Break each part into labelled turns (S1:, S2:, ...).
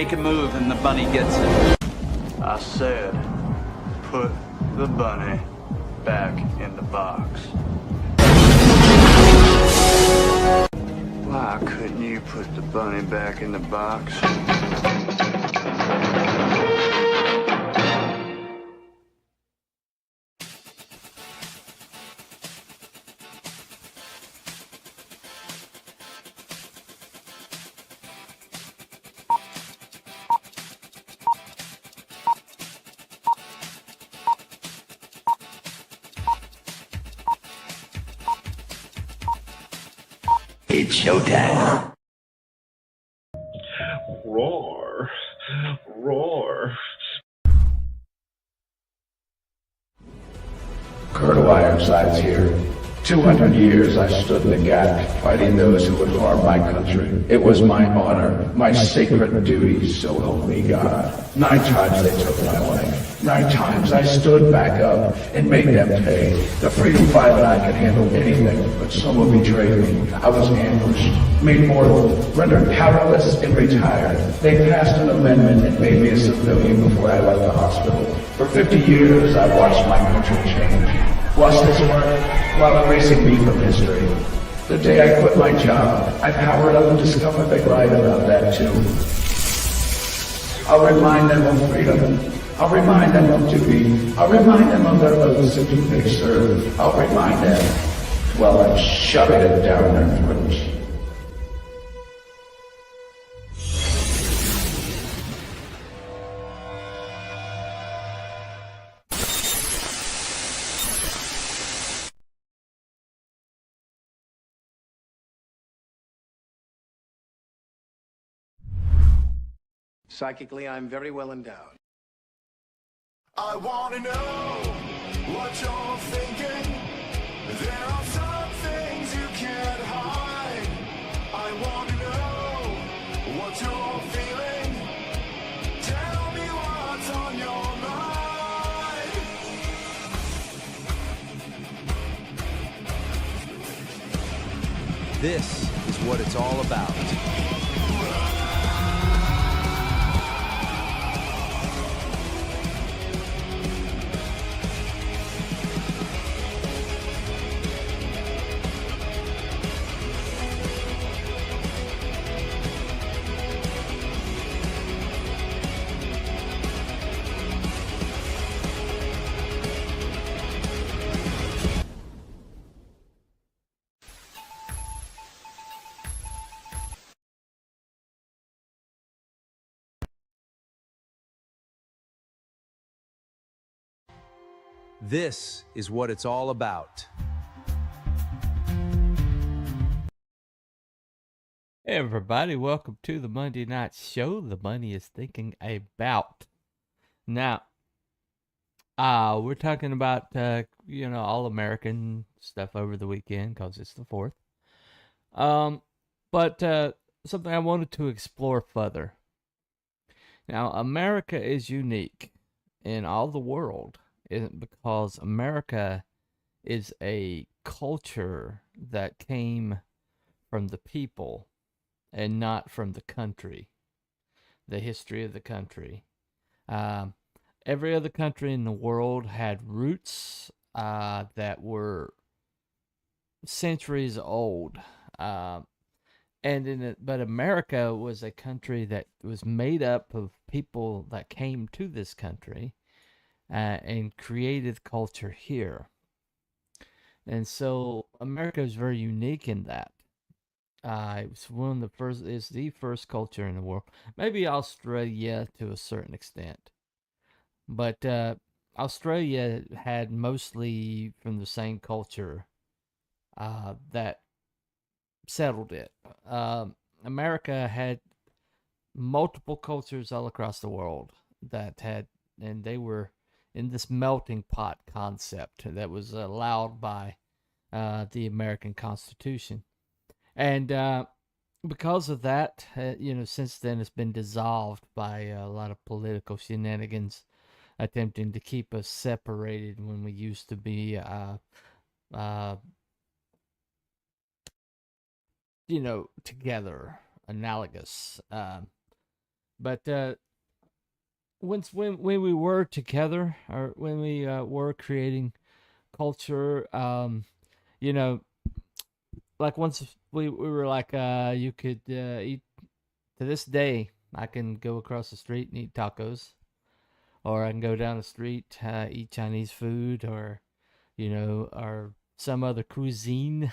S1: make a move and the bunny gets it.
S2: I said, put the bunny back in the box. Why couldn't you put the bunny back in the box?
S3: It's showtime.
S4: Roar. Roar.
S3: Colonel Ironsides here. 200 years I stood in the gap, fighting those who would harm my country. It was my honor, my sacred duty, so help me God. 9 times they took my life. 9 times I stood back up and made them pay. The freedom fighter I could handle anything, but someone betrayed me. I was ambushed, made mortal, rendered powerless, and retired. They passed an amendment that made me a civilian before I left the hospital. For 50 years I watched my country change. Watched its work while erasing me from history. The day I quit my job, I powered up and discovered they lied about that too. I'll remind them of freedom. I'll remind them of duty. I'll remind them of their oaths and who they serve. I'll remind them while I'm shoving it down their throats.
S5: Psychically, I'm very well endowed.
S6: I wanna know what you're thinking. There are some things you can't hide. I wanna know what you're feeling. Tell me what's on your mind.
S1: This is what it's all about. This is what it's all about.
S7: Hey everybody, welcome to the Monday Night Show. The money is thinking about. Now, we're talking about, all-American stuff over the weekend because it's the 4th. But something I wanted to explore further. Now, America is unique in all the world. Isn't because America is a culture that came from the people and not from the country, the history of the country. Every other country in the world had roots that were centuries old. But America was a country that was made up of people that came to this country and created culture here. And so America is very unique in that. It's one of the first, it's the first culture in the world. Maybe Australia to a certain extent. But Australia had mostly from the same culture that settled it. America had multiple cultures all across the world that had, and they were in this melting pot concept that was allowed by the American Constitution. And because of that, since then it's been dissolved by a lot of political shenanigans attempting to keep us separated when we used to be, together, analogous. But when we were together, or when we were creating culture, you know, like once we were like, you could eat. To this day, I can go across the street and eat tacos, or I can go down the street, eat Chinese food, or or some other cuisine,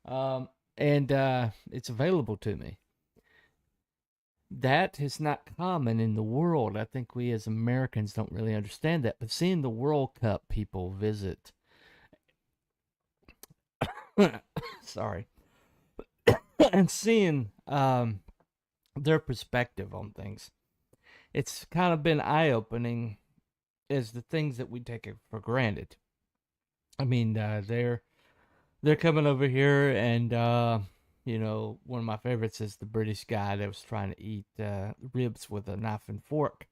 S7: and it's available to me. That is not common in the world. I think we as Americans don't really understand that. But seeing the World Cup people visit, sorry, and seeing their perspective on things, it's kind of been eye-opening as the things that we take it for granted. I mean, they're coming over here, and one of my favorites is the British guy that was trying to eat ribs with a knife and fork,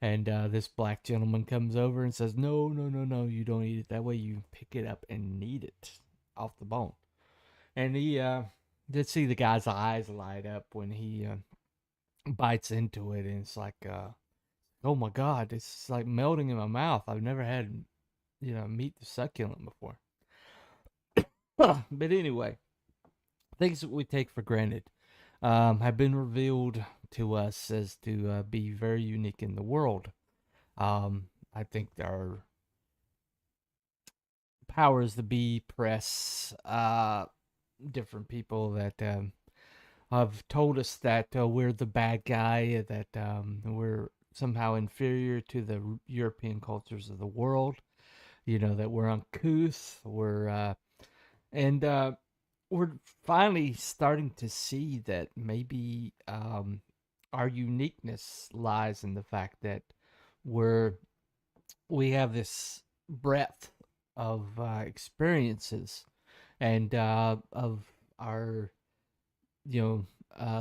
S7: and this black gentleman comes over and says, "No, no, no, no, you don't eat it that way. You pick it up and eat it off the bone." And he did see the guy's eyes light up when he bites into it, and it's like, oh my God, it's like melting in my mouth. I've never had, meat that's succulent before. But anyway, things that we take for granted have been revealed to us as to be very unique in the world. I think our powers that be, press, different people that have told us that we're the bad guy, that we're somehow inferior to the European cultures of the world, that we're uncouth, and we're finally starting to see that maybe our uniqueness lies in the fact that we have this breadth of experiences, and of our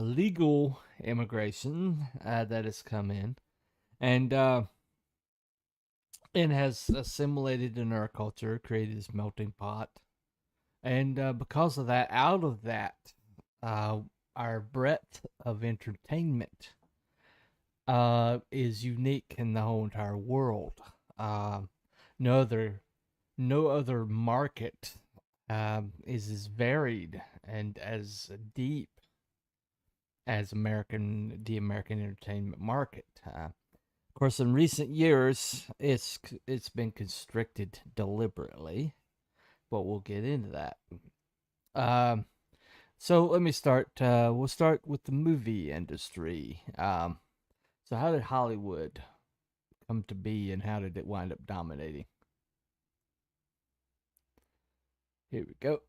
S7: legal immigration that has come in, and has assimilated in our culture, created this melting pot. And because of that, out of that, our breadth of entertainment is unique in the whole entire world. No other market is as varied and as deep as the American entertainment market. Of course, in recent years, it's been constricted deliberately, but we'll get into that. So let me start. We'll start with the movie industry. So how did Hollywood come to be, and how did it wind up dominating? Here we go.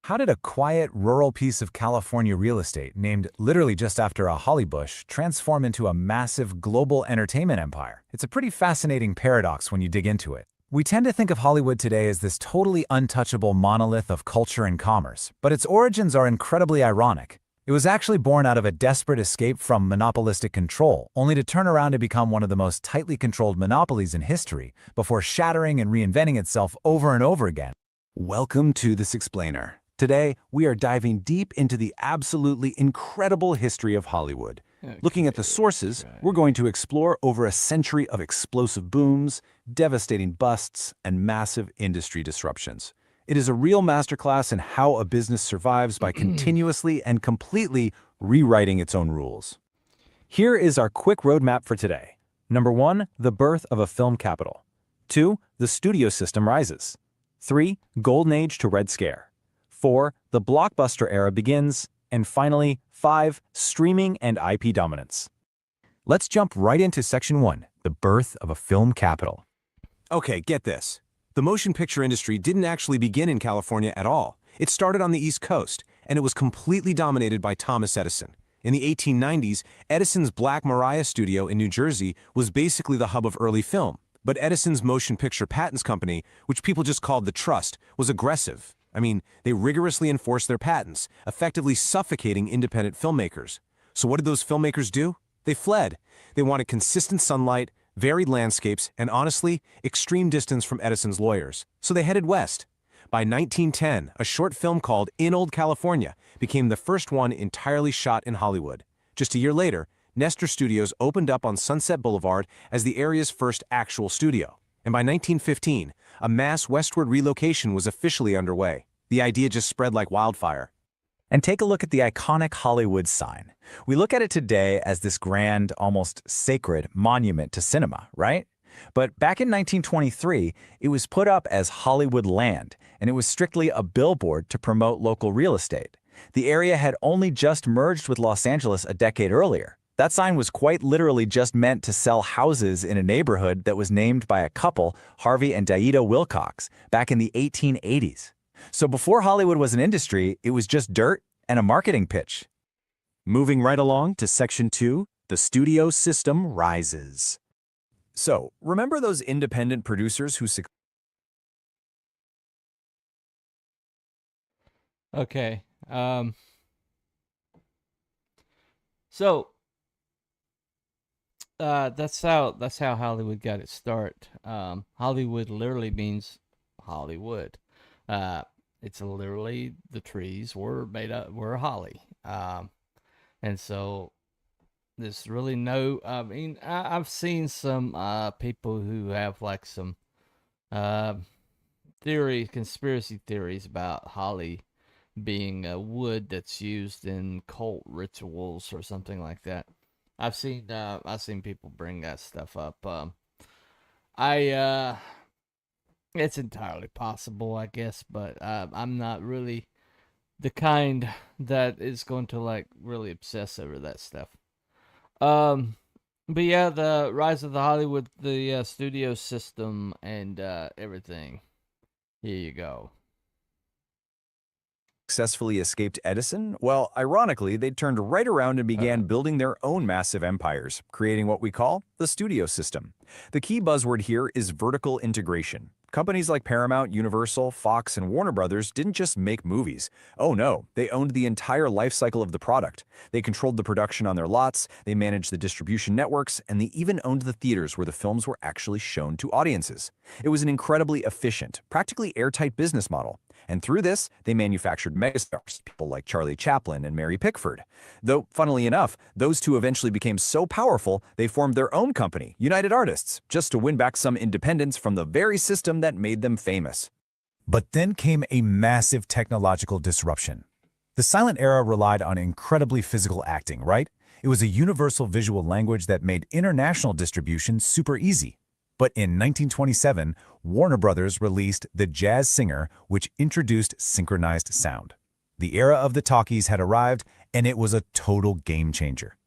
S5: How did a quiet, rural piece of California real estate, named literally just after a holly bush, transform into a massive global entertainment empire? It's a pretty fascinating paradox when you dig into it. We tend to think of Hollywood today as this totally untouchable monolith of culture and commerce, but its origins are incredibly ironic. It was actually born out of a desperate escape from monopolistic control, only to turn around to become one of the most tightly controlled monopolies in history, before shattering and reinventing itself over and over again. Welcome to This Explainer. Today, we are diving deep into the absolutely incredible history of Hollywood. Looking at the sources, we're going to explore over a century of explosive booms, devastating busts, and massive industry disruptions. It is a real masterclass in how a business survives by continuously and completely rewriting its own rules. Here is our quick roadmap for today. Number 1, the birth of a film capital. 2, the studio system rises. 3, golden age to Red Scare. 4, the blockbuster era begins. And finally, 5, streaming and IP dominance. Let's jump right into section 1, the birth of a film capital.
S8: Okay, get this. The motion picture industry didn't actually begin in California at all. It started on the East Coast, and it was completely dominated by Thomas Edison. In the 1890s, Edison's Black Maria studio in New Jersey was basically the hub of early film. But Edison's Motion Picture Patents Company, which people just called the Trust, was aggressive. I mean, they rigorously enforced their patents, effectively suffocating independent filmmakers. So what did those filmmakers do? They fled. They wanted consistent sunlight, varied landscapes, and honestly, extreme distance from Edison's lawyers. So they headed west. By 1910, a short film called In Old California became the first one entirely shot in Hollywood. Just a year later, Nestor Studios opened up on Sunset Boulevard as the area's first actual studio. And by 1915, a mass westward relocation was officially underway. The idea just spread like wildfire.
S5: And take a look at the iconic Hollywood sign. We look at it today as this grand, almost sacred monument to cinema, right? But back in 1923, it was put up as Hollywood Land, and it was strictly a billboard to promote local real estate. The area had only just merged with Los Angeles a decade earlier. That sign was quite literally just meant to sell houses in a neighborhood that was named by a couple, Harvey and Daida Wilcox, back in the 1880s. So before Hollywood was an industry, it was just dirt and a marketing pitch.
S8: Moving right along to Section 2, the studio system rises.
S5: So, remember those independent producers who
S7: Okay. So that's how Hollywood got its start. Hollywood literally means Hollywood. It's literally the trees were holly. And so there's really no. I mean, I've seen some people who have like some conspiracy theories about holly being a wood that's used in cult rituals or something like that. I've seen people bring that stuff up. It's entirely possible, I guess, but I'm not really the kind that is going to like really obsess over that stuff. But yeah, the rise of the Hollywood, the studio system, and everything. Here you go.
S5: successfully escaped Edison? Well, ironically, they turned right around and began building their own massive empires, creating what we call the studio system. The key buzzword here is vertical integration. Companies like Paramount, Universal, Fox, and Warner Brothers didn't just make movies. Oh no, they owned the entire life cycle of the product. They controlled the production on their lots, they managed the distribution networks, and they even owned the theaters where the films were actually shown to audiences. It was an incredibly efficient, practically airtight business model. And through this, they manufactured megastars, people like Charlie Chaplin and Mary Pickford. Though, funnily enough, those two eventually became so powerful, they formed their own company, United Artists, just to win back some independence from the very system that made them famous. But then came a massive technological disruption. The silent era relied on incredibly physical acting, right? It was a universal visual language that made international distribution super easy. But in 1927, Warner Brothers released The Jazz Singer, which introduced synchronized sound. The era of the talkies had arrived, and it was a total game changer.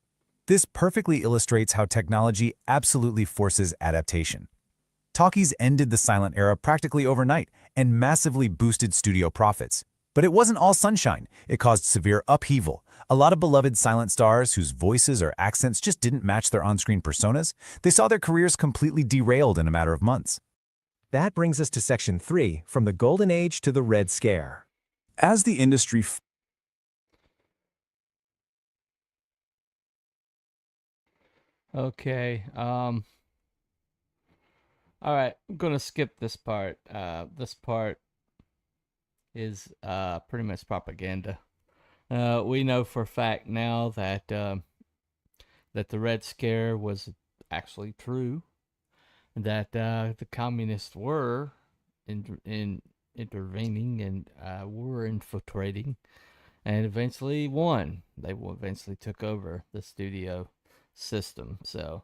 S5: This perfectly illustrates how technology absolutely forces adaptation. Talkies ended the silent era practically overnight and massively boosted studio profits. But it wasn't all sunshine. It caused severe upheaval. A lot of beloved silent stars whose voices or accents just didn't match their on-screen personas, they saw their careers completely derailed in a matter of months.
S8: That brings us to Section 3, from the Golden Age to the Red Scare.
S5: As the industry
S7: Okay. All right. I'm gonna skip this part. This part is pretty much propaganda. We know for a fact now that that the Red Scare was actually true. That the communists were intervening and were infiltrating, and eventually won. They eventually took over the studio system. So,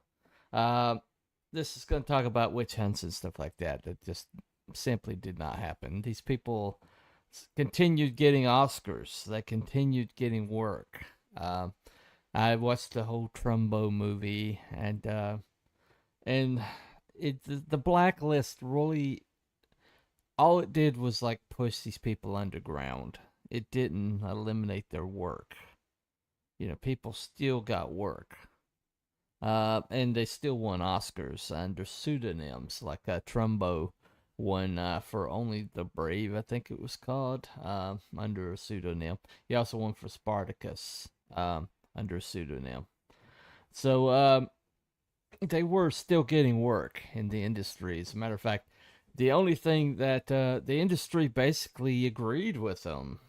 S7: this is going to talk about witch hunts and stuff like that. That just simply did not happen. These people continued getting Oscars. They continued getting work. I watched the whole Trumbo movie, and the blacklist really, all it did was like push these people underground. It didn't eliminate their work. You know, people still got work. And they still won Oscars under pseudonyms, like Trumbo won for Only the Brave, I think it was called, under a pseudonym. He also won for Spartacus under a pseudonym. So they were still getting work in the industry. As a matter of fact, the only thing that the industry basically agreed with them.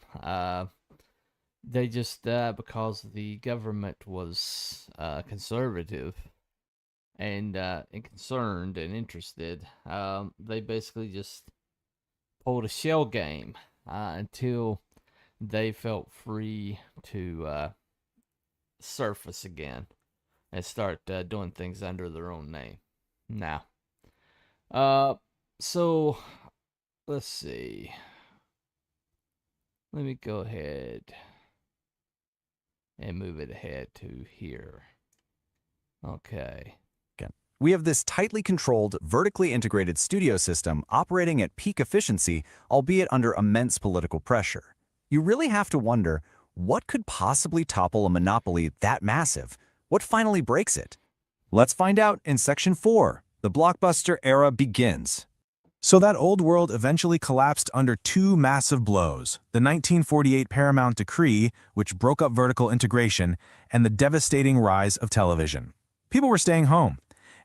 S7: They just because the government was conservative and concerned and interested, they basically just pulled a shell game until they felt free to surface again and start doing things under their own name. Now, so let's see. Let me go ahead and move it ahead to here. Okay.
S5: We have this tightly controlled, vertically integrated studio system operating at peak efficiency, albeit under immense political pressure. You really have to wonder, what could possibly topple a monopoly that massive? What finally breaks it? Let's find out in Section 4. The blockbuster era begins. So that old world eventually collapsed under two massive blows: the 1948 Paramount Decree, which broke up vertical integration, and the devastating rise of television. People were staying home,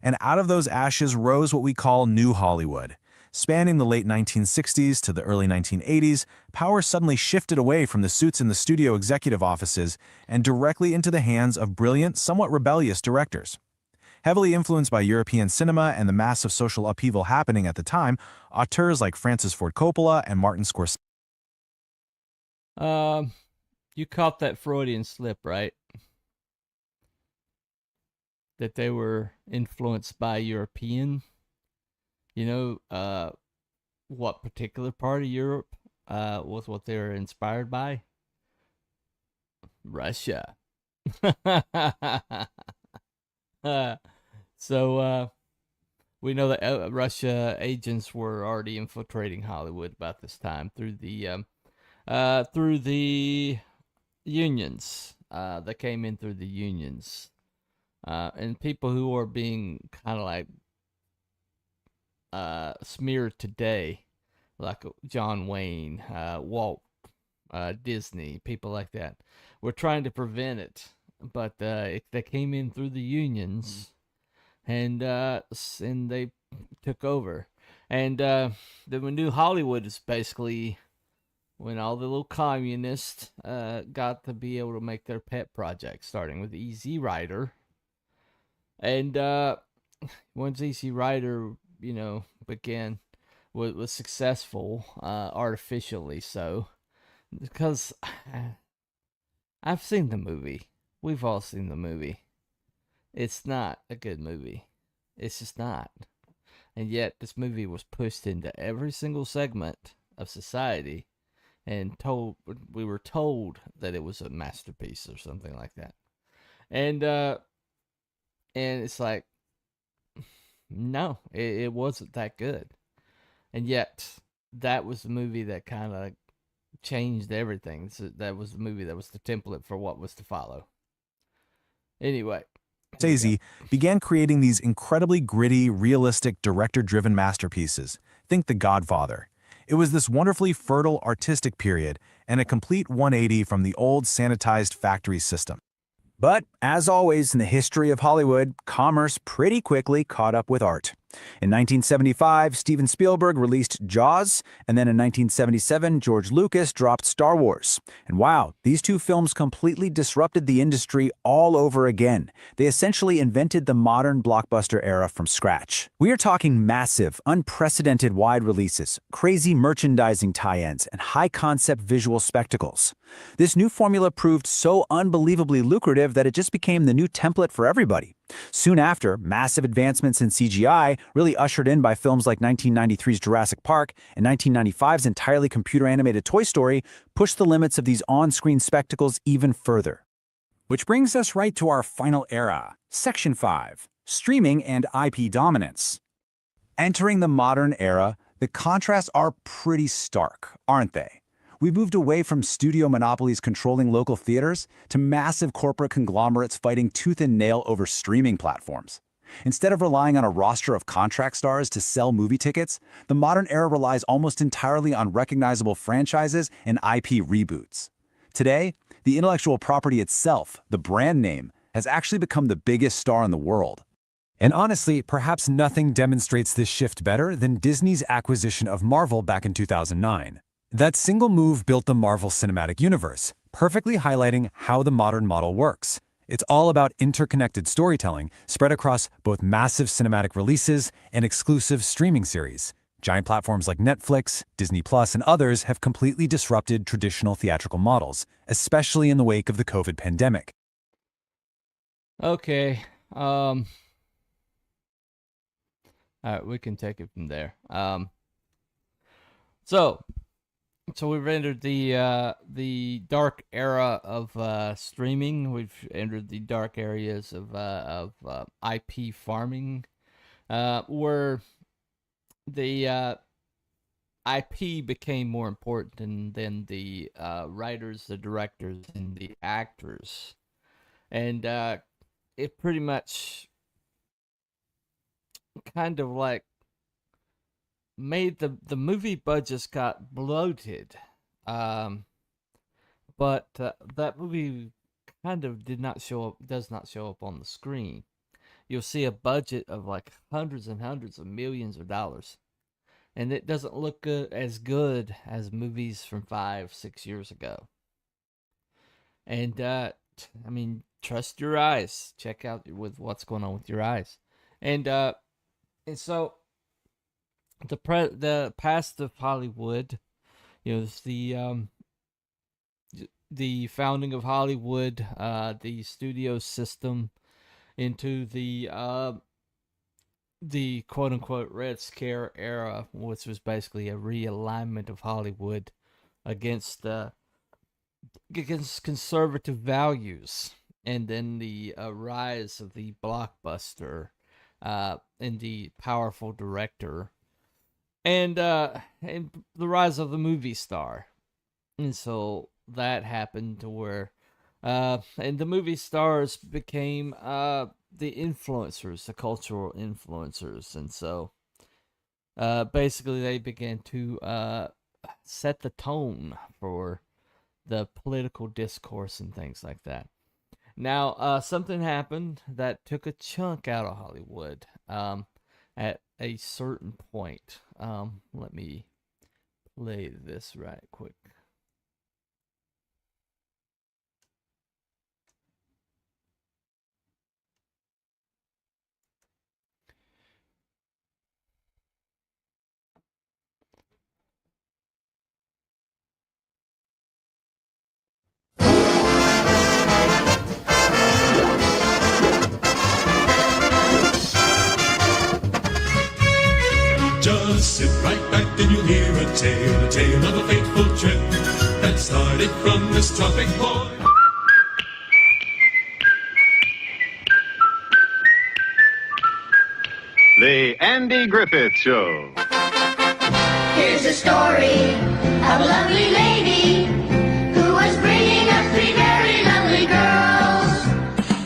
S5: and out of those ashes rose what we call New Hollywood. Spanning the late 1960s to the early 1980s, power suddenly shifted away from the suits in the studio executive offices and directly into the hands of brilliant, somewhat rebellious directors. Heavily influenced by European cinema and the massive social upheaval happening at the time, auteurs like Francis Ford Coppola and Martin Scorsese.
S7: You caught that Freudian slip, right? That they were influenced by European. You know, what particular part of Europe was what they were inspired by? Russia. So we know that Russia agents were already infiltrating Hollywood about this time through the unions. That came in through the unions. And people who are being kind of like smeared today, like John Wayne, Walt Disney, people like that, we're trying to prevent it, but they came in through the unions, and they took over. And the New Hollywood is basically when all the little communists got to be able to make their pet projects, starting with Easy Rider. And once Easy Rider, began, was successful, artificially so, because I've seen the movie. We've all seen the movie. It's not a good movie. It's just not. And yet this movie was pushed into every single segment of society and we were told that it was a masterpiece or something like that. And it's like, no, it wasn't that good. And yet, that was the movie that kind of changed everything. So that was the movie that was the template for what was to follow. Anyway.
S5: Scorsese began creating these incredibly gritty, realistic, director-driven masterpieces. Think The Godfather. It was this wonderfully fertile artistic period and a complete 180 from the old sanitized factory system. But, as always in the history of Hollywood, commerce pretty quickly caught up with art. In 1975, Steven Spielberg released Jaws, and then in 1977, George Lucas dropped Star Wars. And wow, these two films completely disrupted the industry all over again. They essentially invented the modern blockbuster era from scratch. We are talking massive, unprecedented wide releases, crazy merchandising tie-ins, and high-concept visual spectacles. This new formula proved so unbelievably lucrative that it just became the new template for everybody. Soon after, massive advancements in CGI, really ushered in by films like 1993's Jurassic Park and 1995's entirely computer-animated Toy Story, pushed the limits of these on-screen spectacles even further. Which brings us right to our final era, Section 5, Streaming and IP Dominance. Entering the modern era, the contrasts are pretty stark, aren't they? We've moved away from studio monopolies controlling local theaters to massive corporate conglomerates fighting tooth and nail over streaming platforms. Instead of relying on a roster of contract stars to sell movie tickets, the modern era relies almost entirely on recognizable franchises and IP reboots. Today, the intellectual property itself, the brand name, has actually become the biggest star in the world. And honestly, perhaps nothing demonstrates this shift better than Disney's acquisition of Marvel back in 2009. That single move built the Marvel Cinematic Universe, perfectly highlighting how the modern model works. It's all about interconnected storytelling spread across both massive cinematic releases and exclusive streaming series. Giant platforms like Netflix, Disney Plus, and others have completely disrupted traditional theatrical models, especially in the wake of the COVID pandemic.
S7: Okay. All right, we can take it from there. So we've entered the dark era of streaming. We've entered the dark areas of IP farming, where the IP became more important than the writers, the directors, and the actors, and it pretty much kind of like made the movie budgets got bloated, but that movie kind of does not show up on the screen. You'll see a budget of like hundreds and hundreds of millions of dollars, and it doesn't look as good as movies from 5-6 years ago. And I mean, trust your eyes. Check out with what's going on with your eyes, and so the past of Hollywood, it's the founding of Hollywood, the studio system, into the quote unquote Red Scare era, which was basically a realignment of Hollywood against conservative values, and then the rise of the blockbuster, and the powerful director, and the rise of the movie star. And so that happened to where and the movie stars became the influencers, the cultural influencers. And so basically they began to set the tone for the political discourse and things like that. Now, something happened that took a chunk out of Hollywood at a certain point. Let me play this right quick.
S9: Just sit right back and you'll hear a tale of a fateful trip that started from this tropic point.
S10: The Andy Griffith Show.
S11: Here's a story of a lovely lady who was bringing up 3 very lovely girls.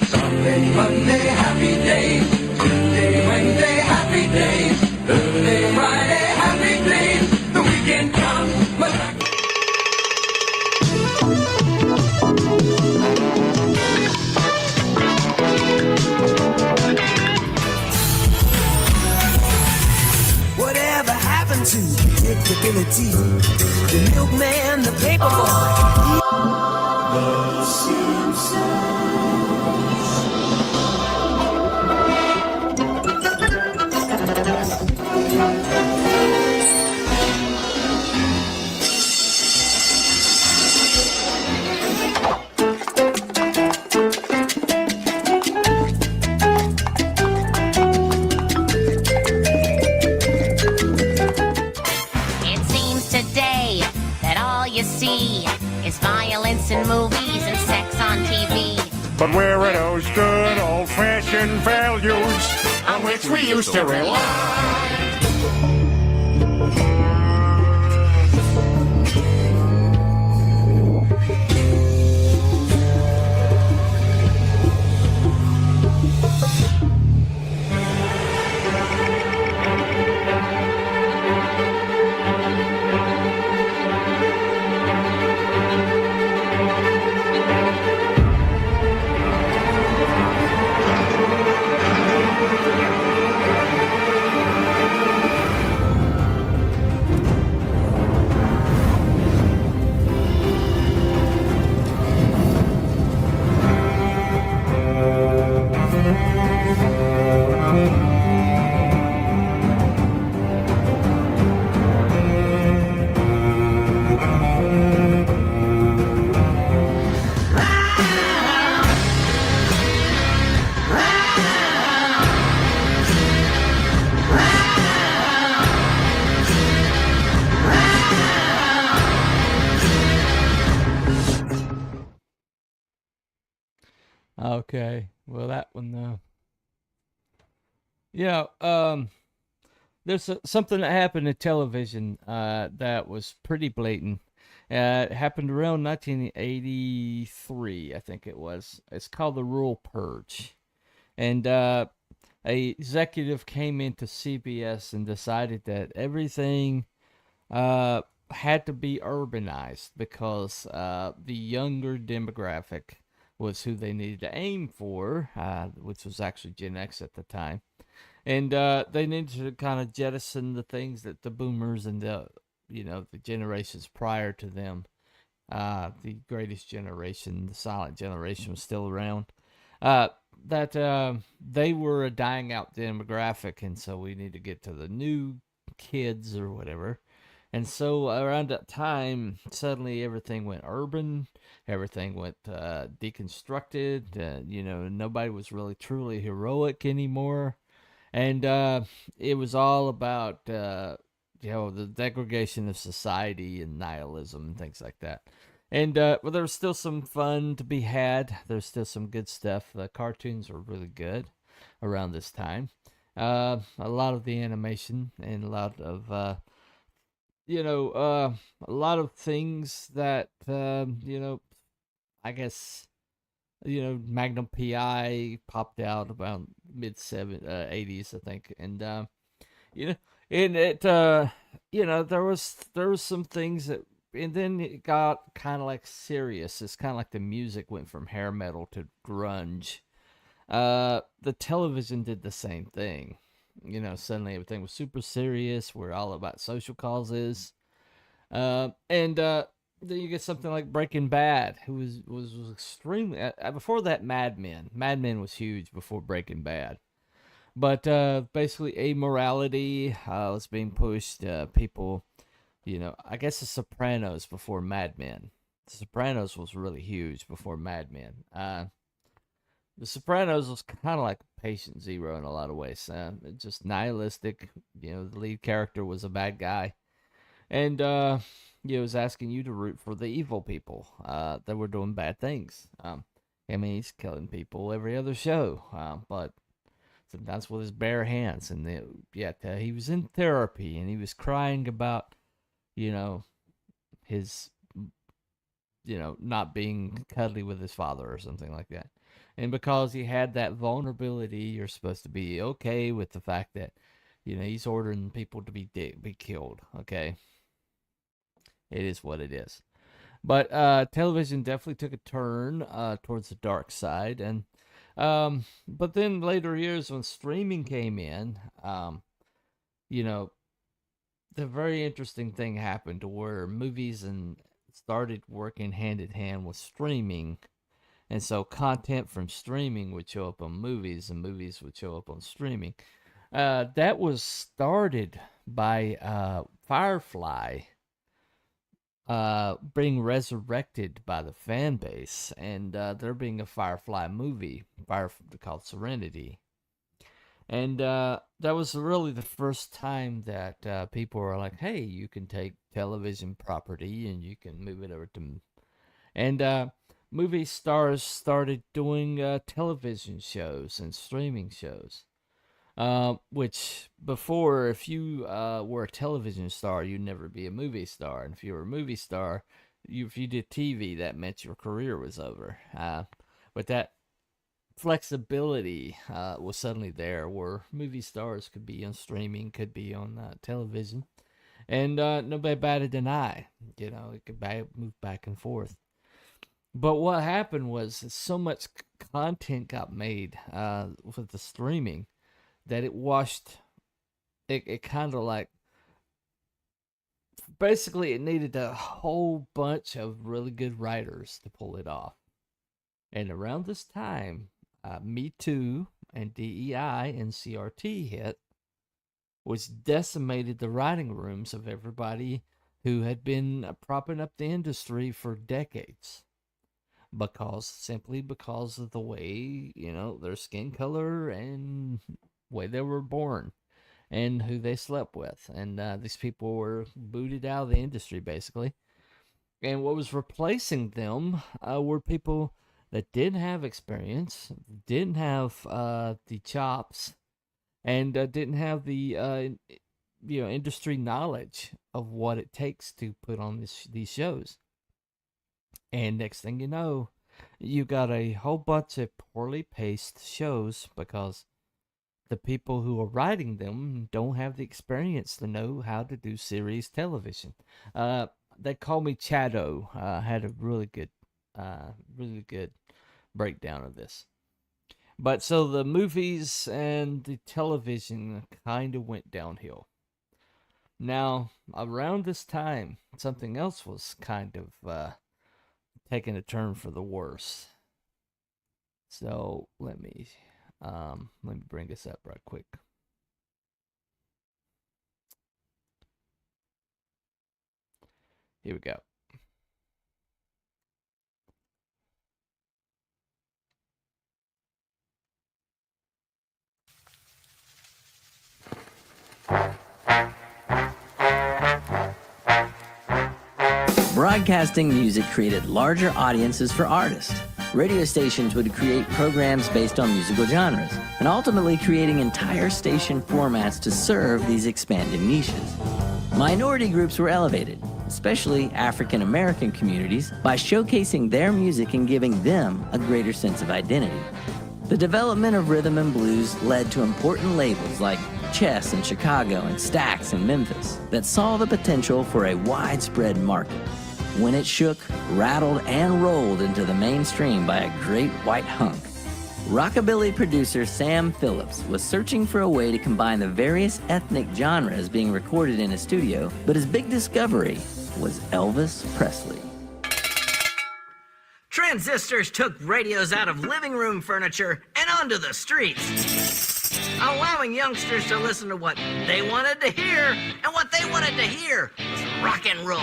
S6: Sunday, Monday, happy day. Tuesday, Wednesday, happy day. Thursday, Friday, happy day. The weekend comes, but
S12: whatever happened to predictability? The milkman, the paperboy.
S6: The Simpsons.
S11: It seems today that all you see is violence in movies and sex on TV.
S13: But where are those good old-fashioned values on which we used to rely?
S7: Okay. Well, that one, there's something that happened in television that was pretty blatant. It happened around 1983, I think it was. It's called the Rural Purge. And a executive came into CBS and decided that everything had to be urbanized because the younger demographic was who they needed to aim for, which was actually Gen X at the time. And they needed to kind of jettison the things that the boomers and the generations prior to them, the greatest generation, the silent generation, was still around. That they were a dying out demographic, and so we need to get to the new kids or whatever. And so around that time, suddenly everything went urban, everything went deconstructed. Nobody was really truly heroic anymore. And it was all about, the degradation of society and nihilism and things like that. And there was still some fun to be had. There's still some good stuff. The cartoons were really good around this time. A lot of the animation and a lot of, a lot of things that, I guess, Magnum PI popped out about mid 80s, I think, and and it, there was some things that, and then it got kind of like serious. It's kind of like the music went from hair metal to grunge. The television did the same thing. Suddenly everything was super serious. We're all about social causes, and then you get something like Breaking Bad, who was extremely before that. Mad Men was huge before Breaking Bad, but basically amorality was being pushed. People, I guess The Sopranos before Mad Men. The Sopranos was really huge before Mad Men. The Sopranos was kind of like Patient Zero in a lot of ways. Just nihilistic. The lead character was a bad guy, and it was asking you to root for the evil people that were doing bad things. He's killing people every other show, but sometimes with his bare hands. And he was in therapy and he was crying about, his, not being cuddly with his father or something like that. And because he had that vulnerability, you're supposed to be okay with the fact that, he's ordering people to be killed. Okay. It is what it is. But television definitely took a turn towards the dark side. And but then later years when streaming came in, the very interesting thing happened to where movies and started working hand in hand with streaming. And so content from streaming would show up on movies and movies would show up on streaming. That was started by Firefly being resurrected by the fan base, and there being a Firefly movie called Serenity. And that was really the first time that people were like, hey, you can take television property and you can move it over to... And movie stars started doing television shows and streaming shows. Which before, if you were a television star, you'd never be a movie star. And if you were a movie star, if you did TV, that meant your career was over. But that flexibility was suddenly there, where movie stars could be on streaming, could be on television, and nobody batted an eye. It could move back and forth. But what happened was so much content got made with the streaming that it washed, it kind of like, basically it needed a whole bunch of really good writers to pull it off. And around this time, Me Too and DEI and CRT hit, which decimated the writing rooms of everybody who had been propping up the industry for decades. Simply because of the way, their skin color and way they were born and who they slept with. And these people were booted out of the industry, basically. And what was replacing them were people that didn't have experience, didn't have the chops, and didn't have the industry knowledge of what it takes to put on these shows. And next thing you know, you got a whole bunch of poorly paced shows because the people who are writing them don't have the experience to know how to do series television. They call me Chado. Had a really good breakdown of this. But so the movies and the television kind of went downhill. Now, around this time, something else was kind of taking a turn for the worse. So let me bring this up right quick. Here we go.
S14: Broadcasting music created larger audiences for artists. Radio stations would create programs based on musical genres, and ultimately creating entire station formats to serve these expanded niches. Minority groups were elevated, especially African American communities, by showcasing their music and giving them a greater sense of identity. The development of rhythm and blues led to important labels like Chess in Chicago and Stax in Memphis that saw the potential for a widespread market. When it shook, rattled, and rolled into the mainstream by a great white hunk, rockabilly producer Sam Phillips was searching for a way to combine the various ethnic genres being recorded in a studio, but his big discovery was Elvis Presley.
S15: Transistors took radios out of living room furniture and onto the streets, allowing youngsters to listen to what they wanted to hear, and what they wanted to hear was rock and roll.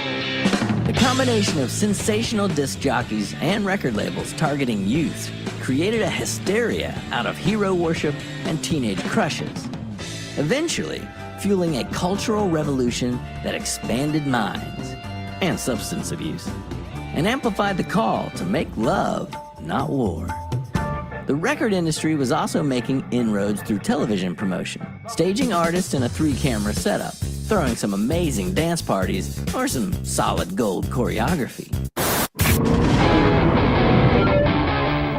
S14: The combination of sensational disc jockeys and record labels targeting youth created a hysteria out of hero worship and teenage crushes, eventually fueling a cultural revolution that expanded minds and substance abuse, and amplified the call to make love, not war. The record industry was also making inroads through television promotion, staging artists in a 3-camera setup, throwing some amazing dance parties, or some solid gold choreography.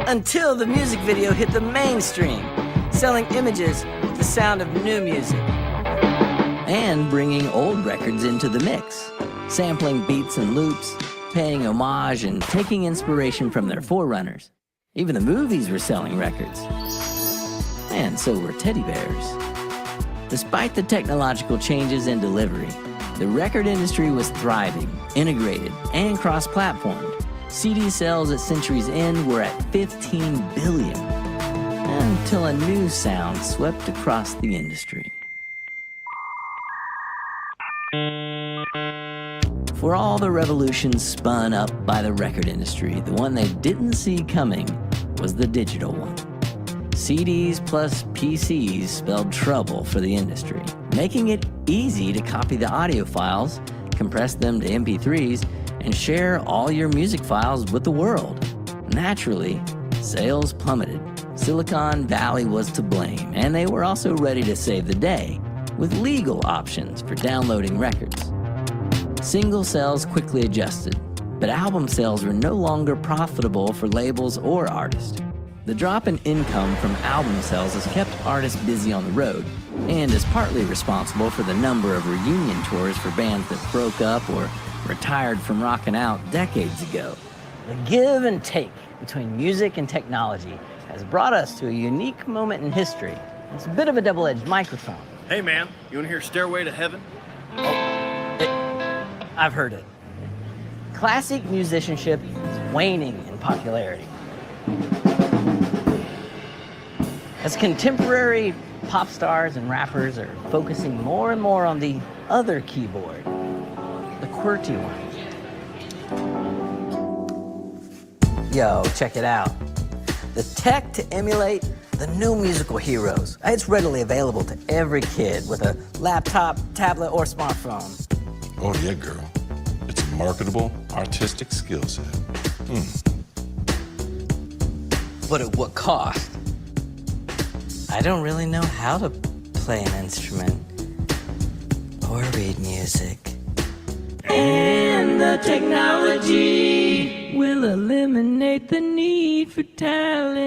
S14: Until the music video hit the mainstream, selling images with the sound of new music, and bringing old records into the mix, sampling beats and loops, paying homage and taking inspiration from their forerunners. Even the movies were selling records. And so were teddy bears. Despite the technological changes in delivery, the record industry was thriving, integrated, and cross-platformed. CD sales at Century's End were at 15 billion, until a new sound swept across the industry. For all the revolutions spun up by the record industry, the one they didn't see coming was the digital one. CDs plus PCs spelled trouble for the industry, making it easy to copy the audio files, compress them to MP3s, and share all your music files with the world. Naturally, sales plummeted. Silicon Valley was to blame, and they were also ready to save the day with legal options for downloading records. Single sales quickly adjusted, but album sales were no longer profitable for labels or artists. The drop in income from album sales has kept artists busy on the road, and is partly responsible for the number of reunion tours for bands that broke up or retired from rocking out decades ago.
S15: The give and take between music and technology has brought us to a unique moment in history. It's a bit of a double-edged microphone.
S16: Hey man, you wanna hear Stairway to Heaven?
S15: I've heard it. Classic musicianship is waning in popularity. As contemporary pop stars and rappers are focusing more and more on the other keyboard, the QWERTY one. Yo, check it out. The tech to emulate the new musical heroes. It's readily available to every kid with a laptop, tablet, or smartphone.
S17: Oh yeah, girl. It's a marketable, artistic skill set.
S14: But at what cost? I don't really know how to play an instrument or read music.
S12: And the technology will eliminate the need for talent.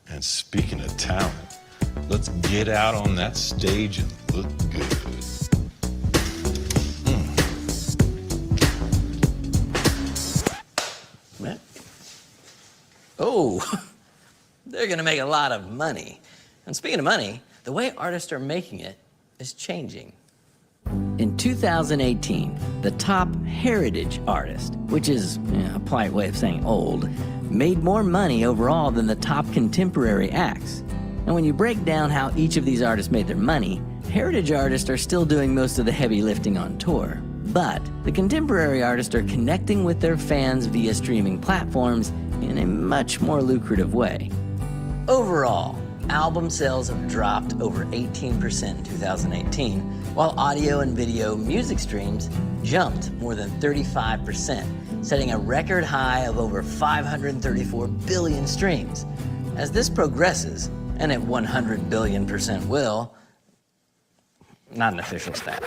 S17: And speaking of talent, let's get out on that stage and look good.
S14: Oh, they're gonna make a lot of money. And speaking of money, the way artists are making it is changing. In 2018, the top heritage artist, which is a polite way of saying old, made more money overall than the top contemporary acts. And when you break down how each of these artists made their money, heritage artists are still doing most of the heavy lifting on tour. But the contemporary artists are connecting with their fans via streaming platforms in a much more lucrative way. Overall, album sales have dropped over 18% in 2018, while audio and video music streams jumped more than 35%, setting a record high of over 534 billion streams. As this progresses, and at 100 billion% will, not an official stat,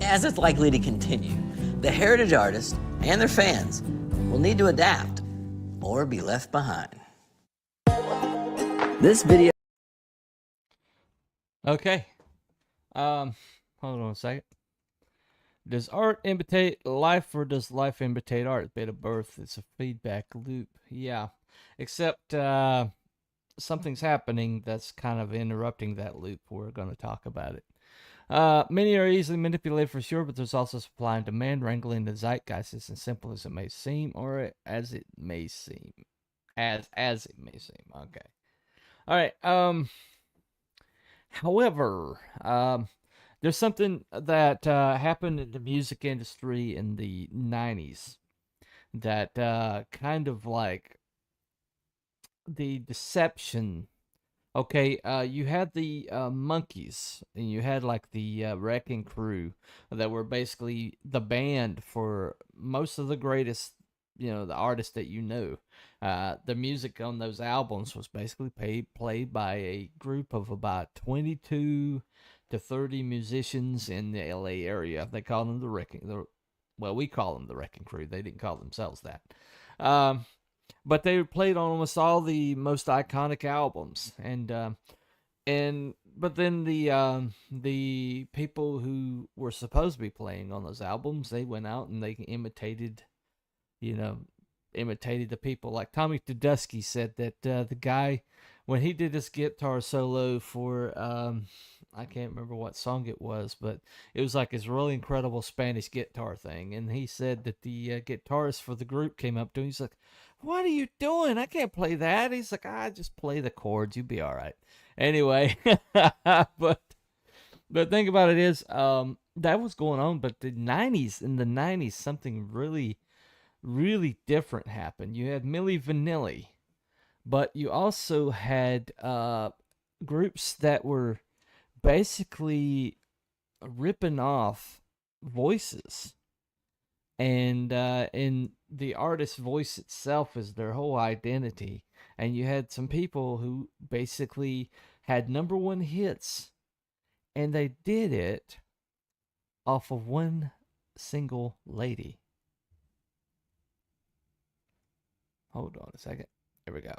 S14: as it's likely to continue, the heritage artists and their fans will need to adapt or be left behind. This video.
S7: Okay. Hold on a second. Does art imitate life or does life imitate art? Bit of birth. It's a feedback loop. Yeah. Except something's happening that's kind of interrupting that loop. We're going to talk about it. Many are easily manipulated for sure, but there's also supply and demand. Wrangling the zeitgeist is as simple as it may seem, or as it may seem. As it may seem. Okay. All right. However, there's something that happened in the music industry in the 90s that kind of like the deception. Okay, you had the Monkees, and you had like the Wrecking Crew that were basically the band for most of the greatest, the artists that you know. The music on those albums was basically played by a group of about 22 to 30 musicians in the LA area. They call them we call them the Wrecking Crew. They didn't call themselves that. But they played on almost all the most iconic albums, but then the people who were supposed to be playing on those albums, they went out and they imitated the people. Like Tommy Tedeschi said that the guy, when he did his guitar solo for I can't remember what song it was, but it was like his really incredible Spanish guitar thing, and he said that the guitarist for the group came up to him. He's like, "What are you doing? I can't play that." He's like, "I just play the chords. You'll be all right." Anyway, but the thing about it is, that was going on. But in the 90s, something really, really different happened. You had Milli Vanilli, but you also had groups that were basically ripping off voices. And the artist's voice itself is their whole identity. And you had some people who basically had #1 hits, and they did it off of one single lady. Hold on a second. Here we go.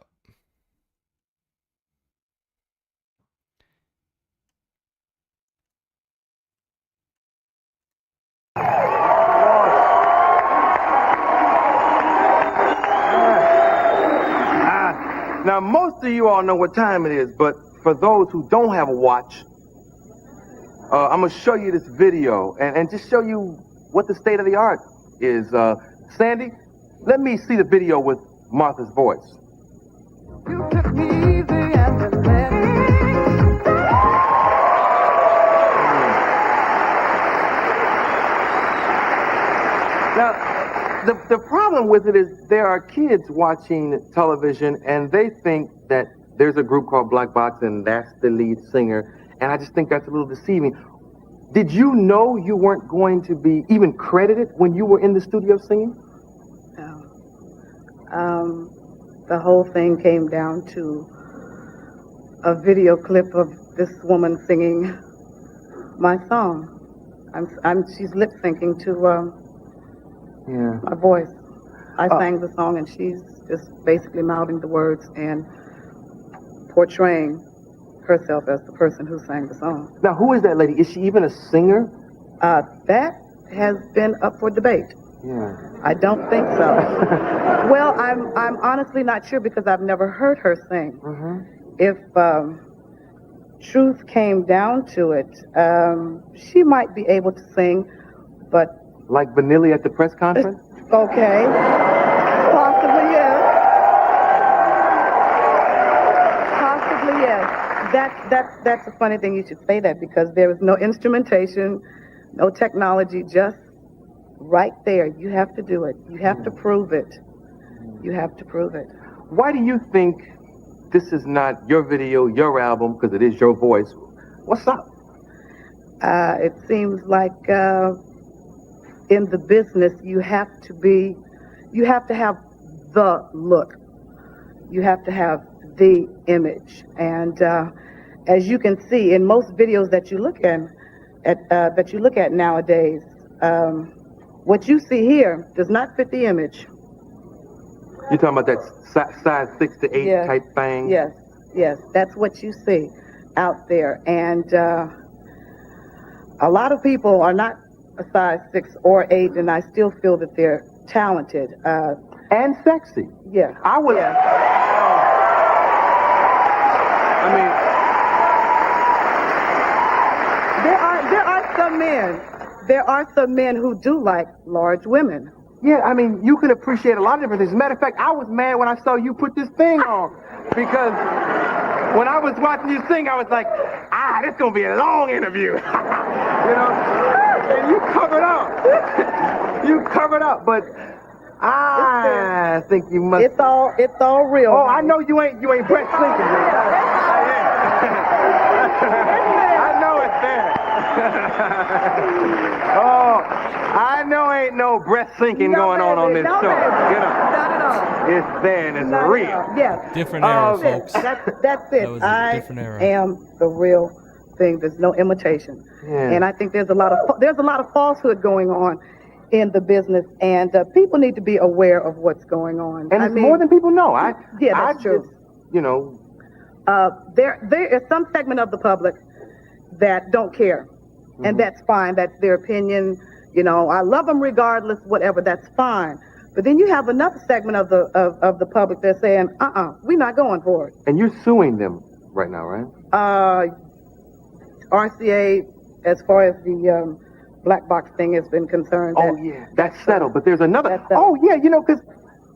S18: Now, most of you all know what time it is, but for those who don't have a watch, I'm going to show you this video and just show you what the state of the art is. Sandy, let me see the video with Martha's voice.
S12: You took me easy and then let me.
S18: Now, the problem with it is there are kids watching television and they think that there's a group called Black Box and that's the lead singer, and I just think that's a little deceiving. Did you know you weren't going to be even credited when you were in the studio singing?
S19: No. The whole thing came down to a video clip of this woman singing my song. She's lip syncing to my voice. I sang the song, and she's just basically mouthing the words and portraying herself as the person who sang the song.
S18: Now, who is that lady? Is she even a singer?
S19: That has been up for debate.
S18: Yeah.
S19: I don't think so. Well, I'm honestly not sure because I've never heard her sing. If truth came down to it, she might be able to sing, but...
S18: Like Vanilli at the press conference?
S19: Okay. Possibly, yes. Possibly, yes. That's a funny thing you should say that, because there is no instrumentation, no technology, just right there. You have to do it. You have to prove it. You have to prove it.
S18: Why do you think this is not your video, your album, because it is your voice? What's up?
S19: It seems like in the business you have to have the look. You have to have the image. And as you can see in most videos that you look at nowadays, what you see here does not fit the image.
S18: You're talking about that size 6 to 8 type thing?
S19: Yes, that's what you see out there. And a lot of people are not a size 6 or 8, and I still feel that they're talented.
S18: And sexy.
S19: Yeah.
S18: I would... I mean...
S19: There are some men who do like large women.
S18: Yeah, I mean, you can appreciate a lot of different things. As a matter of fact, I was mad when I saw you put this thing on. Because when I was watching you sing, I was like, this is going to be a long interview. You know? And you covered up. You covered up, but I think you must...
S19: It's all real.
S18: Oh, I know you ain't breast sinking. I know it's there. Oh, I know ain't no breast sinking going on this show. You know,
S19: not at all.
S18: It's there and it's real.
S19: Yeah.
S7: Different era, folks.
S19: That's it.
S7: That was a different era.
S19: I am the real thing. There's no imitation.
S18: Yeah.
S19: And I think there's a lot of falsehood going on in the business, and people need to be aware of what's going on.
S18: And it's more than people know.
S19: That's true.
S18: Just, you know,
S19: there is some segment of the public that don't care. And that's fine. That's their opinion. You know, I love them regardless, whatever. That's fine. But then you have another segment of the public that's saying, we're not going for it.
S18: And you're suing them right now, right?
S19: RCA, as far as the black box thing has been concerned.
S18: That's settled. But there's another. Oh, yeah, you know, because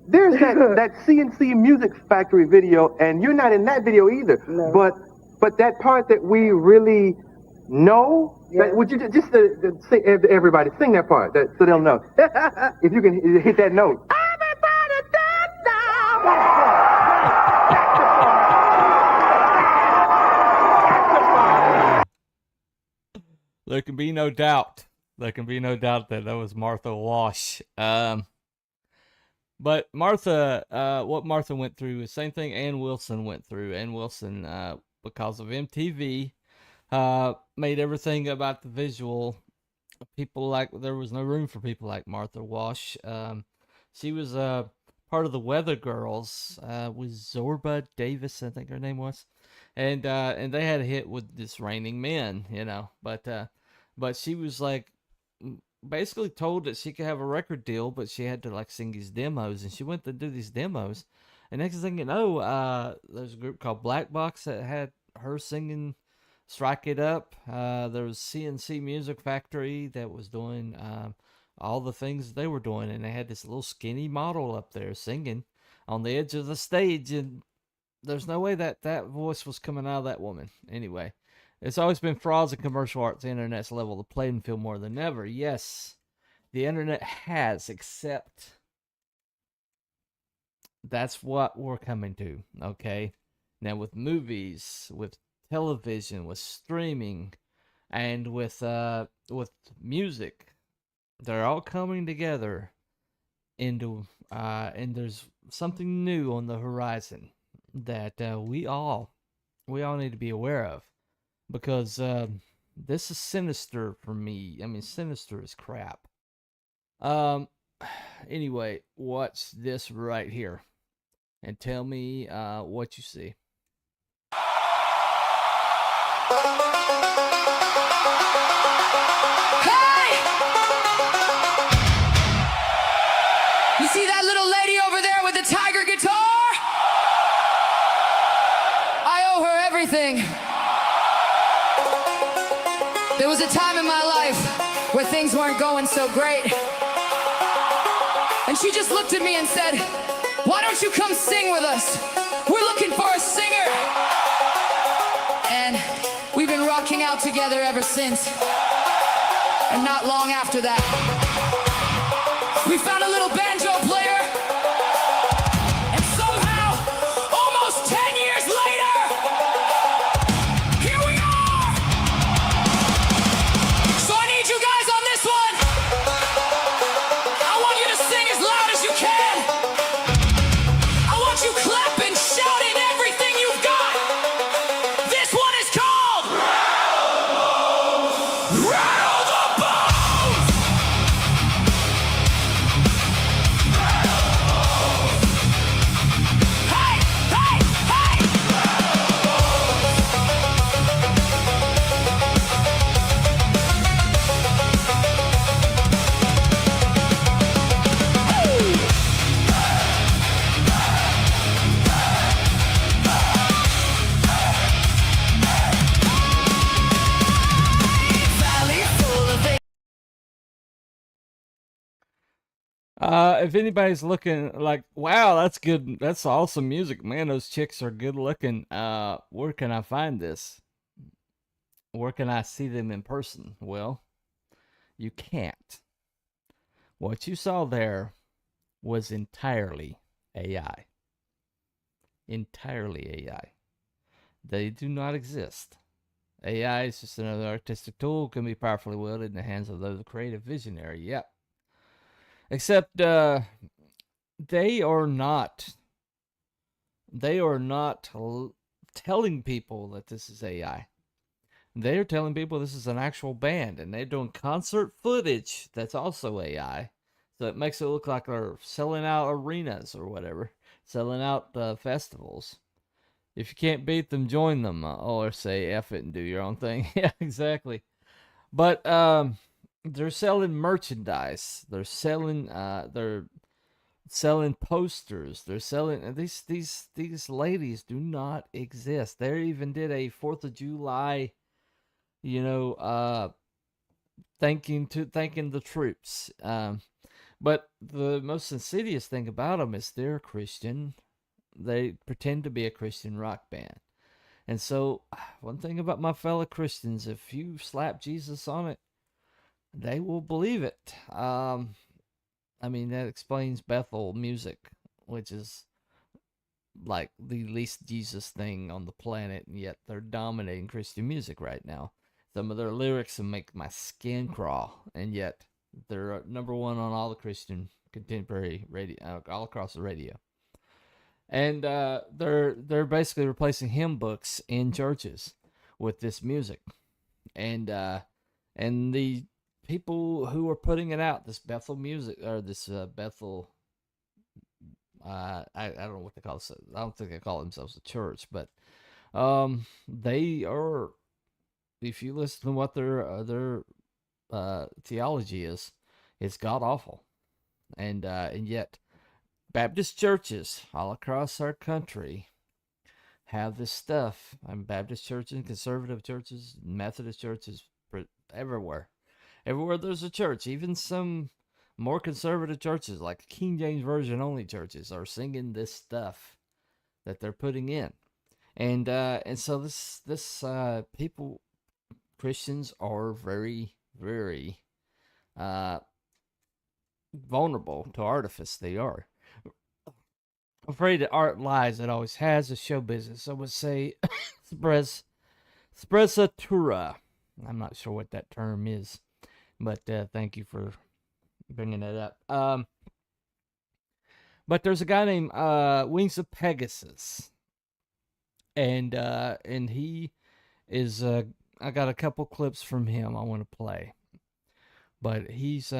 S18: there's that CNC Music Factory video, and you're not in that video either.
S19: No.
S18: But that part that we really know.
S19: Yeah.
S18: Would you just sing, everybody sing that part so they'll know? If you can hit that note.
S7: There can be no doubt. There can be no doubt that was Martha Wash. But Martha, what Martha went through, the same thing Ann Wilson went through. Ann Wilson, because of MTV, made everything about the visual. There was no room for people like Martha Wash. She was part of the Weather Girls with Zorba Davis, I think her name was, and they had a hit with this Raining Men, you know. But she was like basically told that she could have a record deal, but she had to like sing these demos, and she went to do these demos, and next thing you know, there's a group called Black Box that had her singing Strike It Up. There was CNC Music Factory that was doing all the things they were doing, and they had this little skinny model up there singing on the edge of the stage, and there's no way that voice was coming out of that woman. Anyway, it's always been frauds in commercial arts. The internet's level the playing field more than ever. Yes, the internet has, except that's what we're coming to, okay? Now with movies, with television, with streaming, and with music, they're all coming together into and there's something new on the horizon that we all need to be aware of, because this is sinister for me. I mean, sinister is crap. Anyway, watch this right here and tell me what you see.
S6: Hey! You see that little lady over there with the tiger guitar? I owe her everything. There was a time in my life where things weren't going so great. And she just looked at me and said, "Why don't you come sing with us? We're looking for a singer." And we've been rocking out together ever since. And not long after that, we found a little banjo player. And somehow, almost 10 years later, here we are. So I need you guys on this one. I want you to sing as loud as you can. I want you clapping, shouting everything you've got. This one is called Rattle the Bones. Hey, hey, hey. Valley full of
S7: If anybody's looking like, wow, that's good, that's awesome music, man, those chicks are good looking, where can I find this? Where can I see them in person? Well, you can't. What you saw there was entirely AI. Entirely AI. They do not exist. AI is just another artistic tool, can be powerfully wielded in the hands of those creative visionary. Yep. Except they are not telling people that this is AI. They're telling people this is an actual band, and they're doing concert footage that's also AI. So it makes it look like they're selling out arenas or whatever, selling out festivals. If you can't beat them, join them, or say F it and do your own thing. Yeah, exactly. But they're selling merchandise. They're selling posters. They're selling these ladies do not exist. They even did a 4th of July, thanking the troops. But the most insidious thing about them is they're Christian. They pretend to be a Christian rock band. And so, one thing about my fellow Christians, if you slap Jesus on it, they will believe it. I mean, that explains Bethel music, which is like the least Jesus thing on the planet, and yet they're dominating Christian music right now. Some of their lyrics will make my skin crawl, and yet they're number one on all the Christian contemporary radio, all across the radio. And they're basically replacing hymn books in churches with this music, and the people who are putting it out, this Bethel music, or this Bethel, I don't know what they call it. I don't think they call themselves a church, but they are. If you listen to what their theology is, it's god awful, and yet Baptist churches all across our country have this stuff. Baptist churches, conservative churches, Methodist churches, everywhere. Everywhere there's a church, even some more conservative churches, like King James Version only churches, are singing this stuff that they're putting in. And so this people, Christians are very, very vulnerable to artifice. They are. Afraid that art lies, it always has. A show business, I would say, sprezzatura. I'm not sure what that term is, but thank you for bringing that up. But there's a guy named Wings of Pegasus, and he is. I got a couple clips from him I want to play. But he's.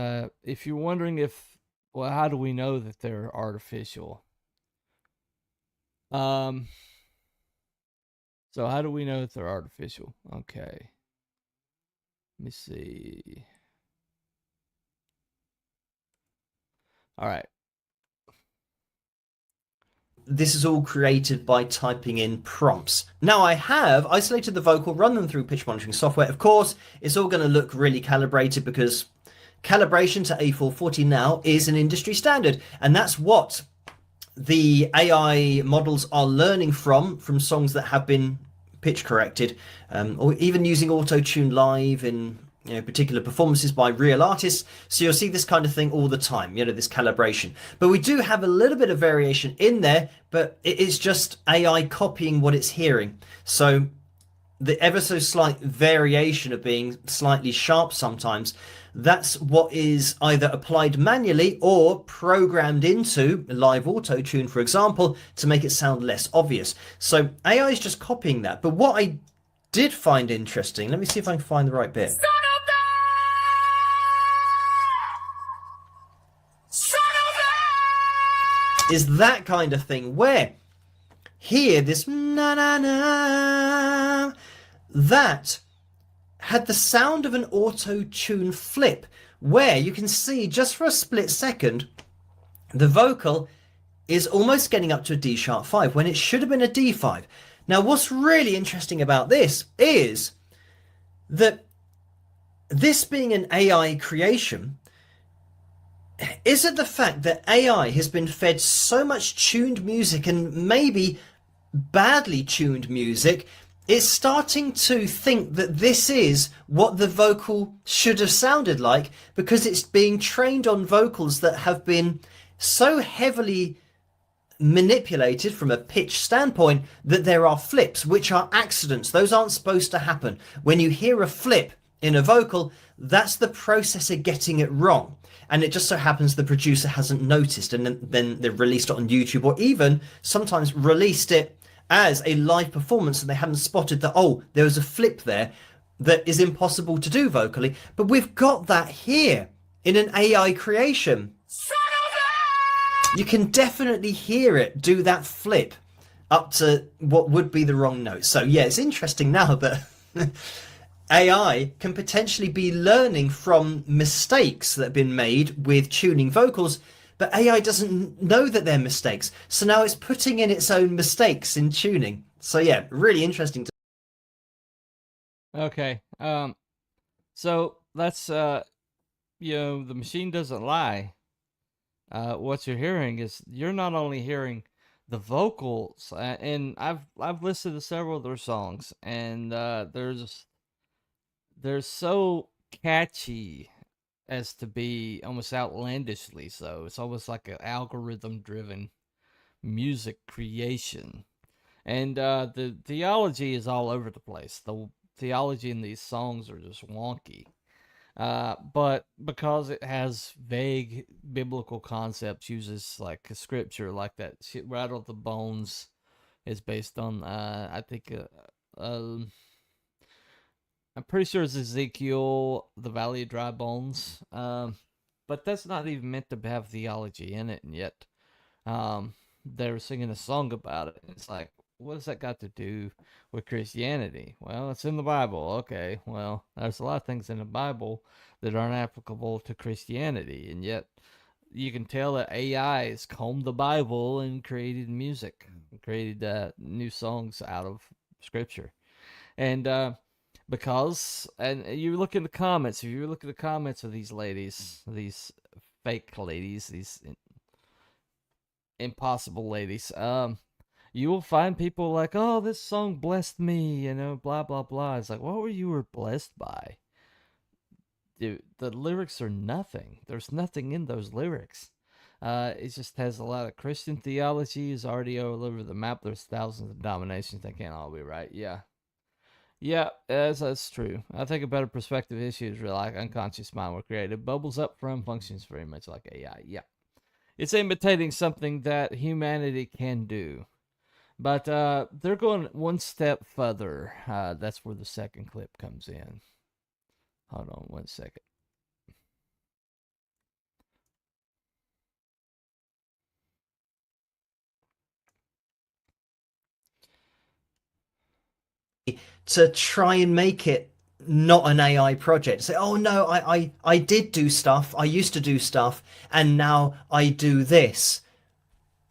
S7: If you're wondering how do we know that they're artificial? So how do we know that they're artificial? Okay. Let me see. All right.
S20: This is all created by typing in prompts. Now I have isolated the vocal, run them through pitch monitoring software. Of course, it's all going to look really calibrated because calibration to A440 now is an industry standard. And that's what the AI models are learning from songs that have been pitch corrected, or even using auto-tune live in particular performances by real artists. So you'll see this kind of thing all the time, this calibration. But we do have a little bit of variation in there, but it is just AI copying what it's hearing. So the ever so slight variation of being slightly sharp sometimes, that's what is either applied manually or programmed into live auto tune, for example, to make it sound less obvious. So AI is just copying that. But what I did find interesting, let me see if I can find the right bit. Is that kind of thing where here this na na na that had the sound of an auto-tune flip, where you can see just for a split second the vocal is almost getting up to a D sharp 5 when it should have been a D5. Now what's really interesting about this is that this being an AI creation, is it the fact that AI has been fed so much tuned music, and maybe badly tuned music, it's starting to think that this is what the vocal should have sounded like, because it's being trained on vocals that have been so heavily manipulated from a pitch standpoint that there are flips, which are accidents. Those aren't supposed to happen. When you hear a flip in a vocal, that's the processor getting it wrong. And it just so happens the producer hasn't noticed, and then they've released it on YouTube, or even sometimes released it as a live performance and they haven't spotted that, oh, there was a flip there that is impossible to do vocally. But we've got that here in an AI creation. You can definitely hear it do that flip up to what would be the wrong note. So yeah, it's interesting now that AI can potentially be learning from mistakes that have been made with tuning vocals, but AI doesn't know that they're mistakes. So now it's putting in its own mistakes in tuning. So yeah, really interesting.
S7: Okay. So that's, the machine doesn't lie. What you're hearing is, you're not only hearing the vocals, and I've listened to several of their songs, and they're so catchy as to be almost outlandishly so. It's almost like an algorithm-driven music creation. And the theology is all over the place. The theology in these songs are just wonky. But because it has vague biblical concepts, uses like a scripture, like that shit, Rattle the Bones is based on, I think, I'm pretty sure it's Ezekiel, the Valley of Dry Bones. But that's not even meant to have theology in it, and yet they were singing a song about it. It's like, what has that got to do with Christianity? Well, it's in the Bible. Okay, well, there's a lot of things in the Bible that aren't applicable to Christianity, and yet you can tell that AI has combed the Bible and created music, created new songs out of Scripture. And because, and you look in the comments, if you look at the comments of these ladies, these fake ladies, these impossible ladies, you will find people like, oh, this song blessed me, blah, blah, blah. It's like, what were you blessed by? Dude, the lyrics are nothing. There's nothing in those lyrics. It just has a lot of Christian theology, is already all over the map. There's thousands of denominations. They can't all be right. Yeah. Yeah, that's true. I think a better perspective issue is like unconscious mind were created. Bubbles up from functions very much like AI. Yeah. It's imitating something that humanity can do. But they're going one step further. That's where the second clip comes in. Hold on one second.
S20: To try and make it not an AI project. Say, oh no, I did do stuff, I used to do stuff, and now I do this.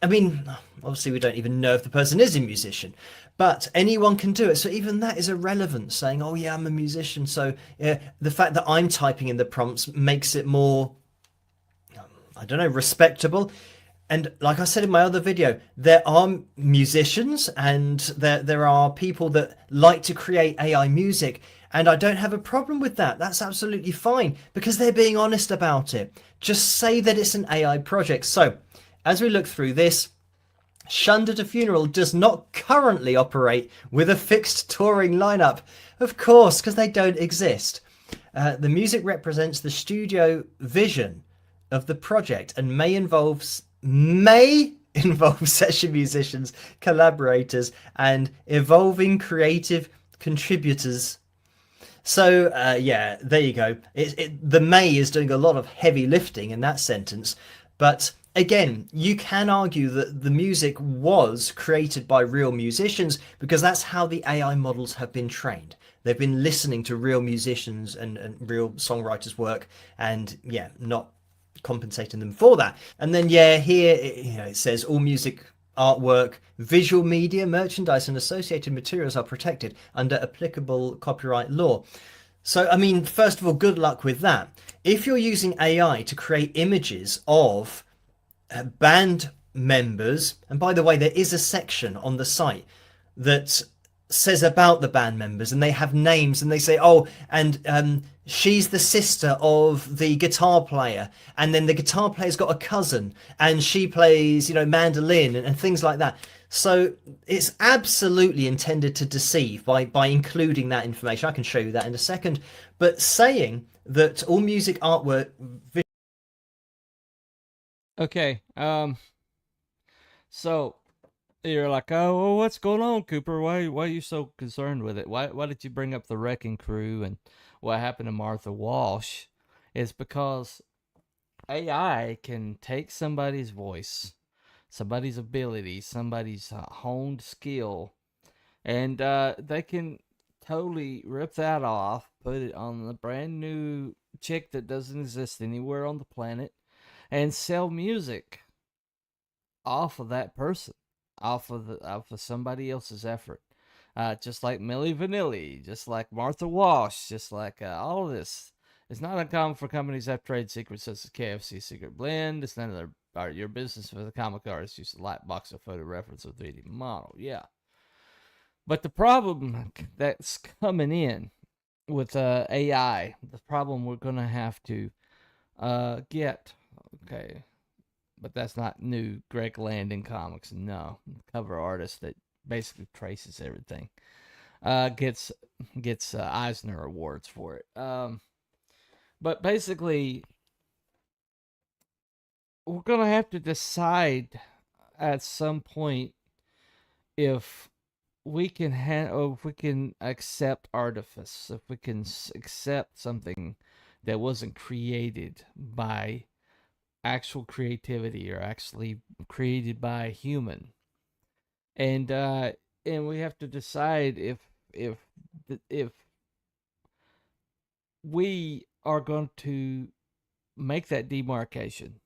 S20: I mean, obviously we don't even know if the person is a musician, but anyone can do it. So even that is irrelevant, saying, oh yeah, I'm a musician. So yeah, the fact that I'm typing in the prompts makes it more, I don't know, respectable. And like I said in my other video, there are musicians and there are people that like to create AI music. And I don't have a problem with that. That's absolutely fine because they're being honest about it. Just say that it's an AI project. So as we look through this, Shunned at a Funeral does not currently operate with a fixed touring lineup. Of course, because they don't exist. The music represents the studio vision of the project and may involve session musicians, collaborators, and evolving creative contributors. So yeah, there you go. The may is doing a lot of heavy lifting in that sentence, but again, you can argue that the music was created by real musicians because that's how the AI models have been trained. They've been listening to real musicians and real songwriters' work, and yeah, not compensating them for that. And then yeah, here it says all music, artwork, visual media, merchandise, and associated materials are protected under applicable copyright law. So, I mean, first of all, good luck with that. If you're using AI to create images of band members, and by the way, there is a section on the site that says about the band members, and they have names, and they say, oh, and she's the sister of the guitar player, and then the guitar player's got a cousin, and she plays, mandolin and things like that. So it's absolutely intended to deceive by including that information. I can show you that in a second. But saying that all music, artwork...
S7: Okay, so you're like, oh, well, what's going on, Cooper? Why are you so concerned with it? Why did you bring up the Wrecking Crew and what happened to Martha Walsh? It's because AI can take somebody's voice, somebody's ability, somebody's honed skill, and they can totally rip that off, put it on the brand new chick that doesn't exist anywhere on the planet, and sell music off of that person, off of somebody else's effort. Just like Milli Vanilli, just like Martha Walsh, just like all of this. It's not uncommon for companies to have trade secrets such as KFC Secret Blend. It's none of your business for the comic artist use a light box or photo reference or 3D model. Yeah. But the problem that's coming in with AI, the problem we're going to have to get, okay, but that's not new Greg Landon comics. No, cover artist that basically traces everything. Gets Eisner awards for it. But basically, we're gonna have to decide at some point if we can if we can accept artifice, if we can accept something that wasn't created by actual creativity or actually created by a human, and we have to decide if we are going to make that demarcation,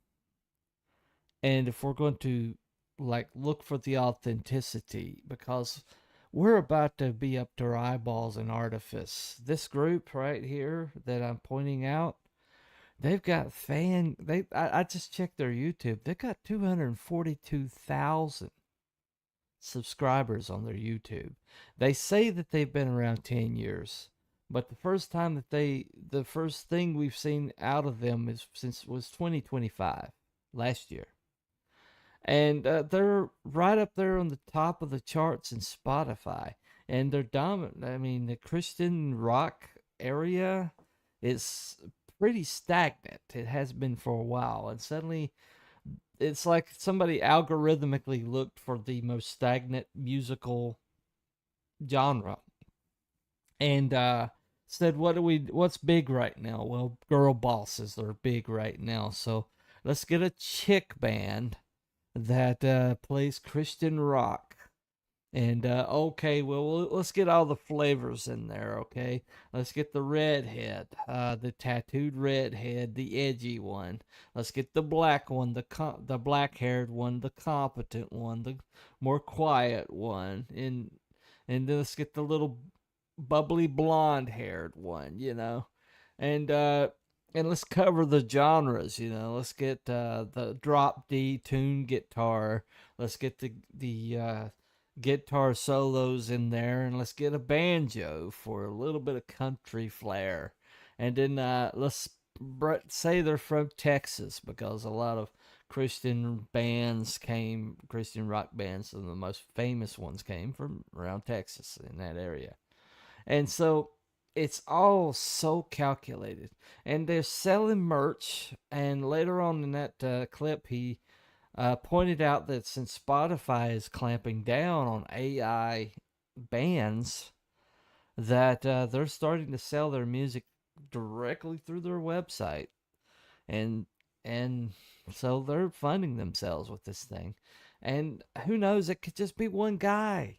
S7: and if we're going to look for the authenticity, because we're about to be up to our eyeballs in artifice. This group right here that I'm pointing out, they've got I just checked their YouTube. They've got 242,000 subscribers on their YouTube. They say that they've been around 10 years, but the first thing we've seen out of them was 2025, last year. And they're right up there on the top of the charts in Spotify, and they're dominant. I mean, the Christian rock area is pretty stagnant. It has been for a while, and suddenly it's like somebody algorithmically looked for the most stagnant musical genre and said, what's big right now? Well, girl bosses are big right now, so let's get a chick band that plays Christian rock. And okay, well, let's get all the flavors in there. Okay, let's get the redhead, the tattooed redhead, the edgy one. Let's get the black one, the black-haired one, the competent one, the more quiet one, and then let's get the little bubbly blonde-haired one. And let's cover the genres. Let's get the drop D tune guitar. Let's get the guitar solos in there, and let's get a banjo for a little bit of country flair. And then let's say they're from Texas, because a lot of Christian rock bands, and the most famous ones came from around Texas, in that area. And so it's all so calculated, and they're selling merch. And later on in that clip, he pointed out that since Spotify is clamping down on AI bands, that they're starting to sell their music directly through their website, and so they're funding themselves with this thing. And who knows, it could just be one guy.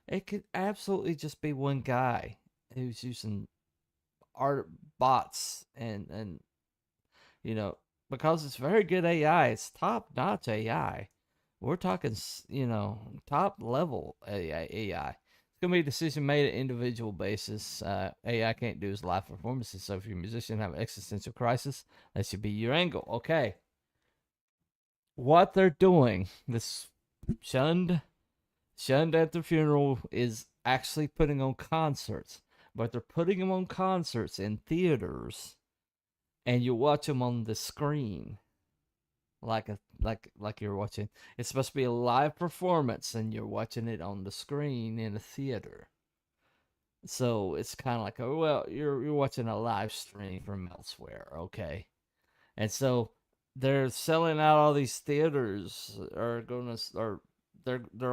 S7: It could absolutely just be one guy who's using art bots, and because it's very good AI. It's top-notch AI. We're talking, top-level AI. It's going to be a decision made at individual basis. AI can't do his live performances, so if you're a musician and have an existential crisis, that should be your angle. Okay. What they're doing, this shunned at the funeral, is actually putting on concerts. But they're putting them on concerts in theaters, and you watch them on the screen, like you're watching. It's supposed to be a live performance, and you're watching it on the screen in a theater. So it's kind of like, you're watching a live stream from elsewhere, okay? And so they're selling out. All these theaters they're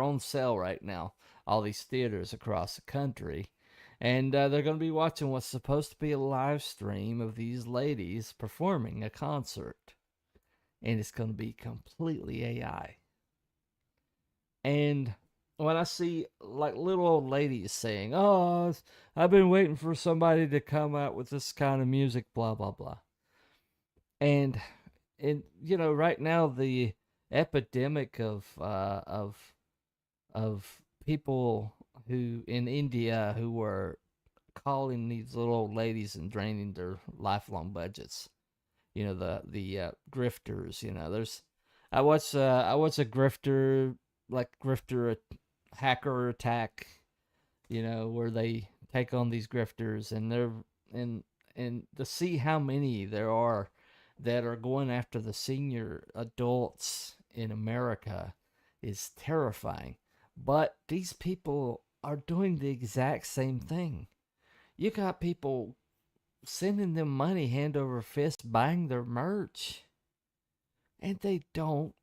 S7: on sale right now. All these theaters across the country. And they're going to be watching what's supposed to be a live stream of these ladies performing a concert. And it's going to be completely AI. And when I see like little old ladies saying, "Oh, I've been waiting for somebody to come out with this kind of music, blah, blah, blah." And right now the epidemic of people who in India who were calling these little old ladies and draining their lifelong budgets. The grifters. I watch a grifter hacker attack. Where they take on these grifters, and and to see how many there are that are going after the senior adults in America is terrifying. But these people are doing the exact same thing. You got people sending them money hand over fist, buying their merch, and they don't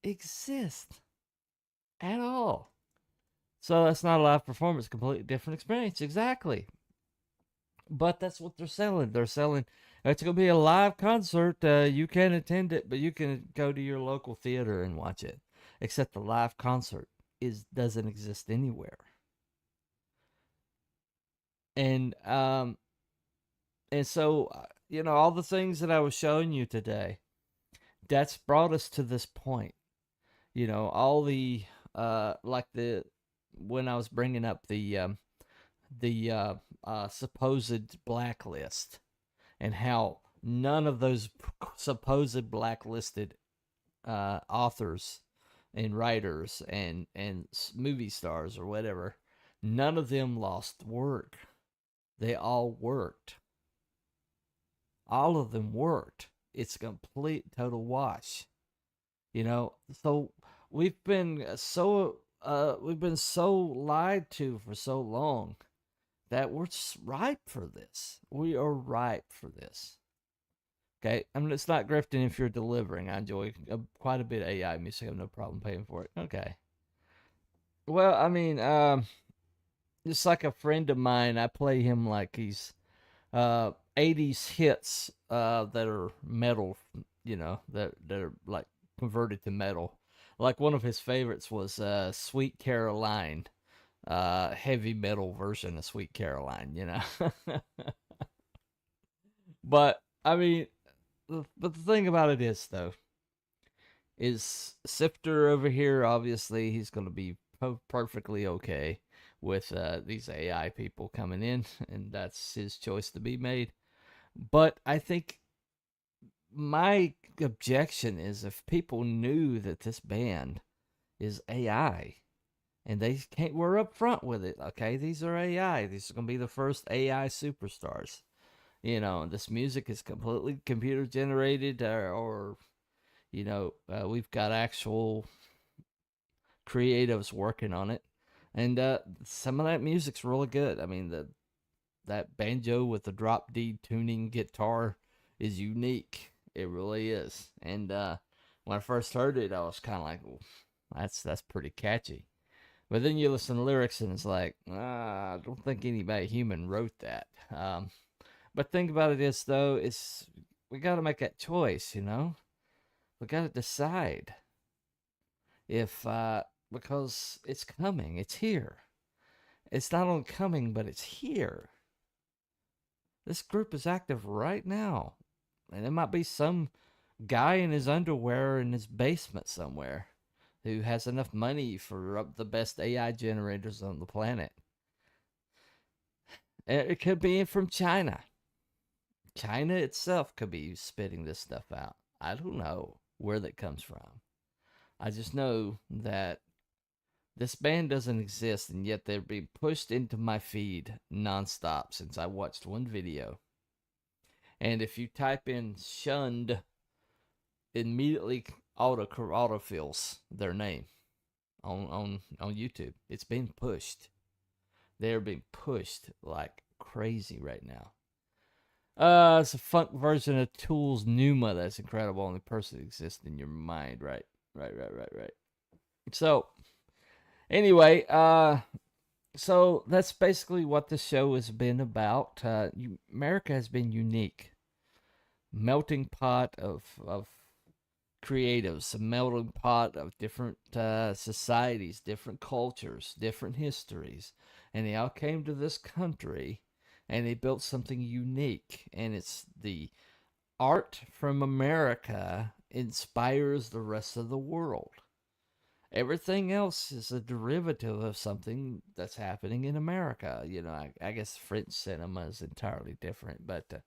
S7: exist at all. So that's not a live performance, completely different experience. Exactly. But that's what they're selling. They're selling, it's going to be a live concert. You can attend it, but you can go to your local theater and watch it. Except the live concert doesn't exist anywhere. And so, all the things that I was showing you today, that's brought us to this point. All the, when I was bringing up the supposed blacklist, and how none of those supposed blacklisted authors and writers and movie stars or whatever, none of them lost work. They all worked. All of them worked. It's a complete total wash. So we've been so lied to for so long that we're ripe for this. We are ripe for this. Okay, I mean, it's not grifting if you're delivering. I enjoy quite a bit of AI music. I have no problem paying for it. Okay. Well, I mean, just like a friend of mine, I play him like he's 80s hits that are metal, that are like converted to metal. Like one of his favorites was Sweet Caroline, heavy metal version of Sweet Caroline. But I mean, but the thing about it is though, is Sifter over here, obviously he's going to be perfectly okay with these AI people coming in, and that's his choice to be made. But I think my objection is if people knew that this band is AI and they can't, we're up front with it, okay? These are AI. These are going to be the first AI superstars. This music is completely computer generated, or we've got actual creatives working on it. And some of that music's really good. I mean, that banjo with the drop D tuning guitar is unique. It really is. And when I first heard it, I was kind of like, well, that's pretty catchy. But then you listen to lyrics and it's like, I don't think anybody human wrote that. But think about it is though, we got to make that choice. We got to decide if because it's coming, it's here. It's not only coming, but it's here. This group is active right now. And there might be some guy in his underwear in his basement somewhere who has enough money for the best AI generators on the planet. It could be from China. China itself could be spitting this stuff out. I don't know where that comes from. I just know that this band doesn't exist, and yet they're being pushed into my feed nonstop since I watched one video. And if you type in shunned, immediately autofills their name on YouTube. It's being pushed. They're being pushed like crazy right now. It's a funk version of Tool's Numa that's incredible. Only person that exists in your mind, right? Right. So, anyway, so that's basically what the show has been about. America has been unique. Melting pot of creatives, a melting pot of different societies, different cultures, different histories. And they all came to this country and they built something unique. And it's the art from America inspires the rest of the world. Everything else is a derivative of something that's happening in America. I guess French cinema is entirely different, but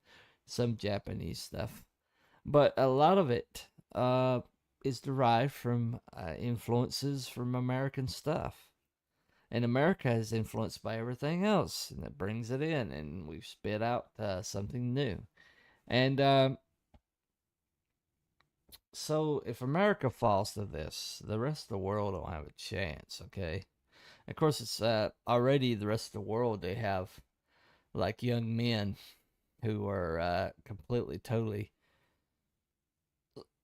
S7: some Japanese stuff. But a lot of it is derived from influences from American stuff. And America is influenced by everything else, and it brings it in, and we've spit out something new. And so if America falls to this, the rest of the world don't have a chance, okay? Of course, it's already the rest of the world, they have like young men who are completely, totally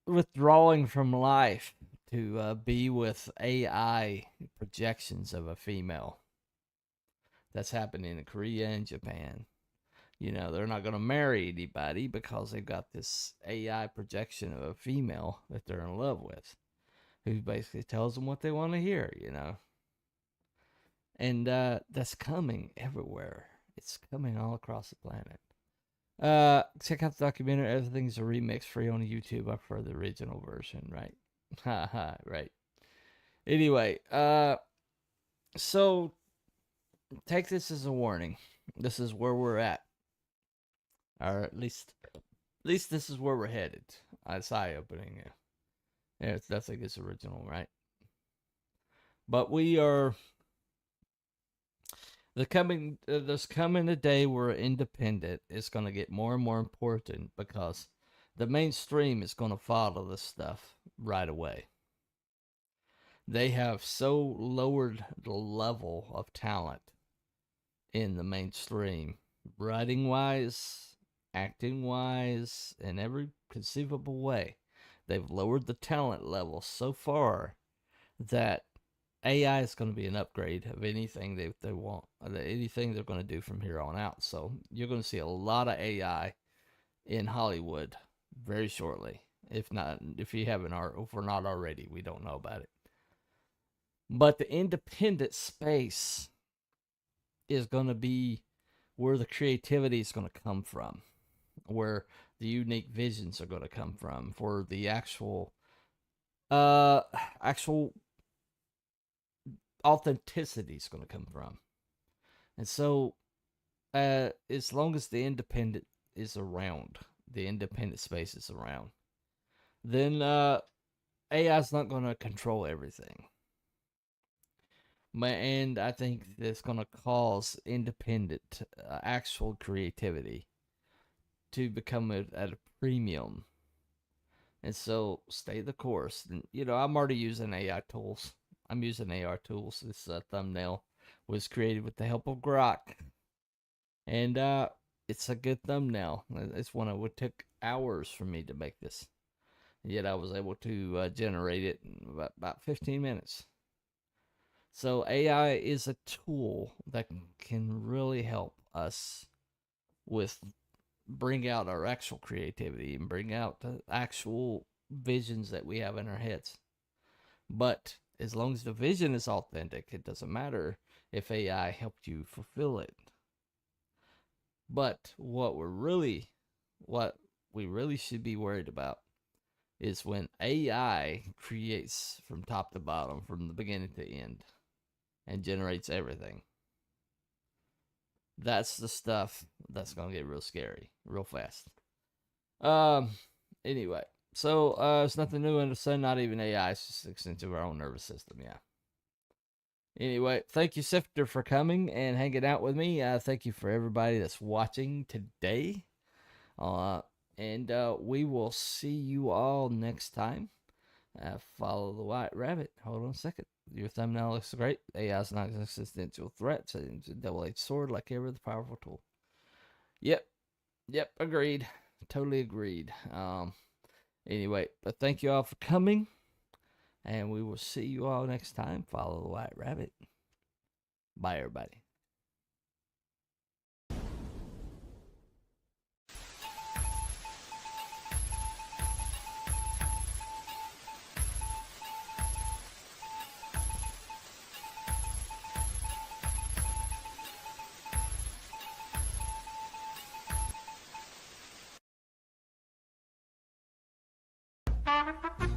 S7: withdrawing from life to be with AI projections of a female. That's happening in Korea and Japan. They're not going to marry anybody because they've got this AI projection of a female that they're in love with, who basically tells them what they want to hear, And that's coming everywhere. It's coming all across the planet. Check out the documentary. Everything's a remix free on YouTube. I prefer the original version, right? Haha, right. Anyway, so take this as a warning. This is where we're at. Or at least this is where we're headed. It's eye-opening. Yeah, that's like it's original, right? But we are... there's coming a day where independent is going to get more and more important because the mainstream is going to follow this stuff right away. They have so lowered the level of talent in the mainstream, writing wise, acting wise, and every conceivable way. They've lowered the talent level so far that AI is going to be an upgrade of anything they want, anything they're going to do from here on out. So you're going to see a lot of AI in Hollywood very shortly. If you haven't, if we're not already, we don't know about it. But the independent space is going to be where the creativity is going to come from, where the unique visions are going to come from, for the actual authenticity is going to come from. And so as long as the independent is around, the independent space is around, then AI is not going to control everything. And I think that's going to cause independent, actual creativity to become at a premium. And so stay the course. And, I'm already using AI tools. I'm using AI tools. This thumbnail was created with the help of Grok. And it's a good thumbnail. It's one it took hours for me to make this. Yet I was able to generate it in about 15 minutes. So AI is a tool that can really help us bring out our actual creativity and bring out the actual visions that we have in our heads. But as long as the vision is authentic, it doesn't matter if AI helped you fulfill it. But what we really should be worried about is when AI creates from top to bottom, from the beginning to end, and generates everything. That's the stuff that's going to get real scary real fast. Anyway, so it's nothing new under the sun, not even AI. It's just an extension of our own nervous system, yeah. Anyway, thank you, Sifter, for coming and hanging out with me. Thank you for everybody that's watching today. And we will see you all next time. Follow the white rabbit. Hold on a second. Your thumbnail looks great. AI is not an existential threat. So it's a double-edged sword like every other powerful tool. Yep, agreed. Totally agreed. Anyway, but thank you all for coming. And we will see you all next time. Follow the white rabbit. Bye, everybody.
S11: Thank you.